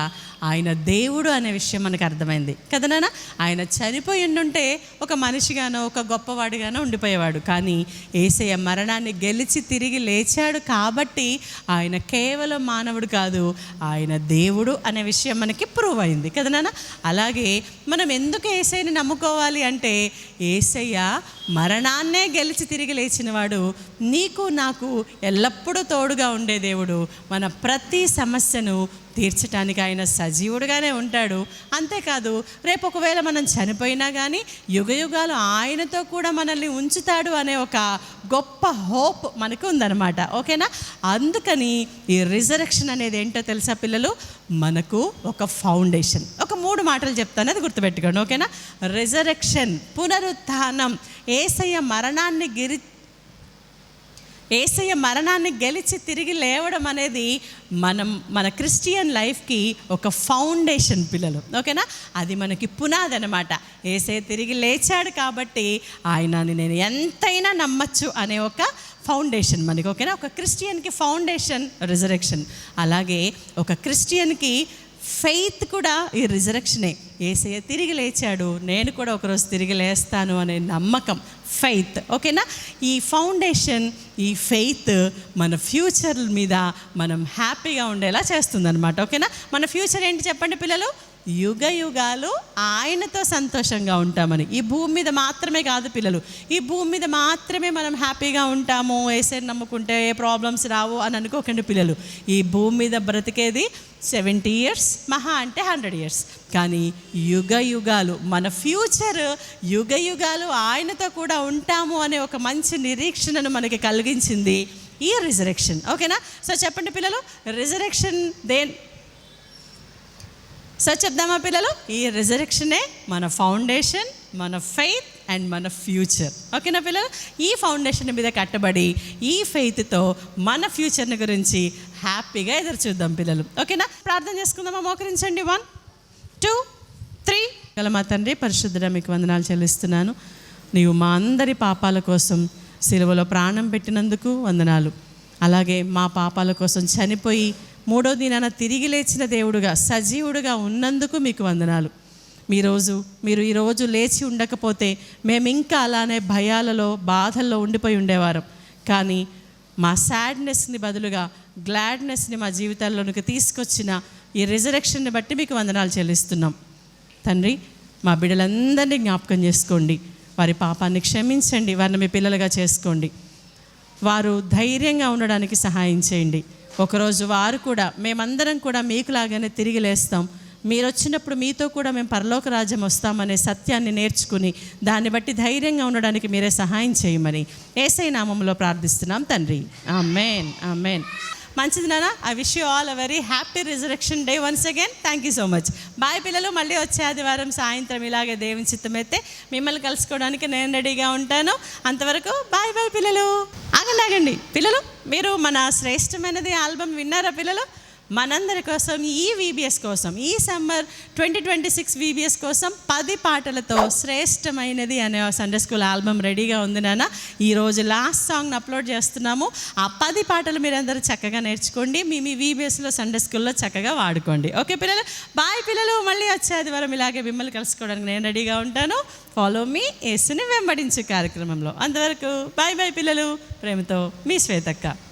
ఆయన దేవుడు అనే విషయం మనకు అర్థమైంది కదా నాన్న. ఆయన చనిపోయి ఉండుంటే ఒక మనిషిగానో ఒక గొప్పవాడిగానో ఉండిపోయేవాడు. కానీ యేసయ్య మరణాన్ని గెలిచి తిరిగి లేచాడు కాబట్టి ఆయన కేవలం మానవుడు కాదు, ఆయన దేవుడు అనే విషయం మనకి ప్రూవ్ అయింది కదా నాన్న. అలాగే మనం ఎందుకు యేసయ్యని నమ్ముకోవాలి అంటే, యేసయ్య మరణాన్నే గెలిచి తిరిగి లేచినవాడు, నీకు నాకు ఎల్లప్పుడూ తోడుగా ఉండే దేవుడు, మన ప్రతి సమస్యను తీర్చడానికి ఆయన సజీవుడుగానే ఉంటాడు. అంతేకాదు, రేపు ఒకవేళ మనం చనిపోయినా కానీ యుగయుగాలు ఆయనతో కూడా మనల్ని ఉంచుతాడు అనే ఒక గొప్ప హోప్ మనకు ఉందన్నమాట. ఓకేనా? అందుకని ఈ రిజరెక్షన్ అనేది ఏంటో తెలుసా పిల్లలు? మనకు ఒక ఫౌండేషన్. ఒక 3 మాటలు చెప్తాను, అది గుర్తుపెట్టుకోండి. ఓకేనా? రిజరెక్షన్, పునరుత్థానం, యేసయ్య మరణాన్ని గెలిచి తిరిగి లేవడం అనేది మన క్రిస్టియన్ లైఫ్కి ఒక ఫౌండేషన్ పిల్లలు. ఓకేనా? అది మనకి పునాది అనమాట. యేసయ్య తిరిగి లేచాడు కాబట్టి ఆయనని నేను ఎంతైనా నమ్మచ్చు అనే ఒక ఫౌండేషన్ మనకి. ఓకేనా? ఒక క్రిస్టియన్కి ఫౌండేషన్ రిజరెక్షన్. అలాగే ఒక క్రిస్టియన్కి ఫెయిత్ కూడా ఈ రిజరెక్షనే. యేసయ్య తిరిగి లేచాడు, నేను కూడా ఒకరోజు తిరిగి లేస్తాను అనే నమ్మకం, ఫెయిత్. ఓకేనా? ఈ ఫౌండేషన్, ఈ ఫెయిత్ మన ఫ్యూచర్ మీద మనం హ్యాపీగా ఉండేలా చేస్తుందన్నమాట. ఓకేనా? మన ఫ్యూచర్ ఏంటి చెప్పండి పిల్లలు? యుగ యుగాలు ఆయనతో సంతోషంగా ఉంటామని. ఈ భూమి మీద మాత్రమే కాదు పిల్లలు, ఈ భూమి మీద మాత్రమే మనం హ్యాపీగా ఉంటాము, యేసయ్యని నమ్ముకుంటే ఏ ప్రాబ్లమ్స్ రావు అని అనుకోకండి పిల్లలు. ఈ భూమి మీద బ్రతికేది 70 years, మహా అంటే 100 years. కానీ యుగ యుగాలు, మన ఫ్యూచర్ యుగ యుగాలు ఆయనతో కూడా ఉంటాము అనే ఒక మంచి నిరీక్షణను మనకి కలిగించింది ఈ రిజరెక్షన్. ఓకేనా? సో చెప్పండి పిల్లలు, రిజరెక్షన్ సో చెప్దామా పిల్లలు? ఈ రిజరెక్షనే మన ఫౌండేషన్, మన ఫెయిత్ అండ్ మన ఫ్యూచర్. ఓకేనా పిల్లలు? ఈ ఫౌండేషన్ మీద కట్టబడి ఈ ఫెయిత్తో మన ఫ్యూచర్ని గురించి హ్యాపీగా ఎదురు చూద్దాం పిల్లలు. ఓకేనా? ప్రార్థన చేసుకుందామా? మోకరించండి. 1 2 3. గల మా తండ్రి పరిశుద్ధుడా, మీకు వందనాలు చెల్లిస్తున్నాను. నీవు మా అందరి పాపాల కోసం సిలువలో ప్రాణం పెట్టినందుకు వందనాలు. అలాగే మా పాపాల కోసం చనిపోయి 3వ దినాన తిరిగి లేచిన దేవుడుగా, సజీవుడుగా ఉన్నందుకు మీకు వందనాలు. మీరు ఈరోజు లేచి ఉండకపోతే మేము ఇంకా అలానే భయాలలో, బాధల్లో ఉండిపోయి ఉండేవారం. కానీ మా సాడ్నెస్ని బదులుగా గ్లాడ్నెస్ని మా జీవితాల్లోనికి తీసుకొచ్చిన ఈ రిజరెక్షన్ని బట్టి మీకు వందనాలు చెల్లిస్తున్నాం. తండ్రి, మా బిడ్డలందరినీ జ్ఞాపకం చేసుకోండి, వారి పాపాన్ని క్షమించండి, వారిని మీ పిల్లలుగా చేసుకోండి, వారు ధైర్యంగా ఉండడానికి సహాయం చేయండి. ఒకరోజు వారు కూడా, మేమందరం కూడా మీకులాగానే తిరిగి లేస్తాం, మీరు వచ్చినప్పుడు మీతో కూడా మేము పరలోక రాజ్యం వస్తామనే సత్యాన్ని నేర్చుకుని దాన్ని బట్టి ధైర్యంగా ఉండడానికి మీరే సహాయం చేయమని యేసయ్య నామములో ప్రార్థిస్తున్నాం తండ్రి. ఆమేన్, ఆమేన్. మంచిది నాన్న. I wish you all a very happy resurrection day once again. Thank you so much. Bye పిల్లలు. మళ్ళీ వచ్చే ఆదివారం సాయంత్రం ఇలాగే దేవుని చిత్తమైతే మిమ్మల్ని కలుసుకోవడానికి నేను రెడీగా ఉంటాను. అంతవరకు బాయ్ బాయ్ పిల్లలు. ఆగండి పిల్లలు, మీరు మన శ్రేష్టమైనది ఆల్బమ్ విన్నారా పిల్లలు? మనందరి కోసం ఈ VBS కోసం ఈ సమ్మర్ 2026 VBS కోసం 10 పాటలతో శ్రేష్టమైనది అనే సండే స్కూల్ ఆల్బమ్ రెడీగా ఉంది నాన్న. ఈరోజు లాస్ట్ సాంగ్ని అప్లోడ్ చేస్తున్నాము. ఆ 10 పాటలు మీరందరూ చక్కగా నేర్చుకోండి. మీ VBSలో సండే స్కూల్లో చక్కగా వాడుకోండి. ఓకే పిల్లలు, బాయ్ పిల్లలు. మళ్ళీ వచ్చే ఆదివారం ఇలాగే మిమ్మల్ని కలుసుకోవడానికి నేను రెడీగా ఉంటాను. ఫాలో మీ యేసుని వెంబడించు కార్యక్రమంలో. అంతవరకు బాయ్ బాయ్ పిల్లలు. ప్రేమతో మీ శ్వేతక్క.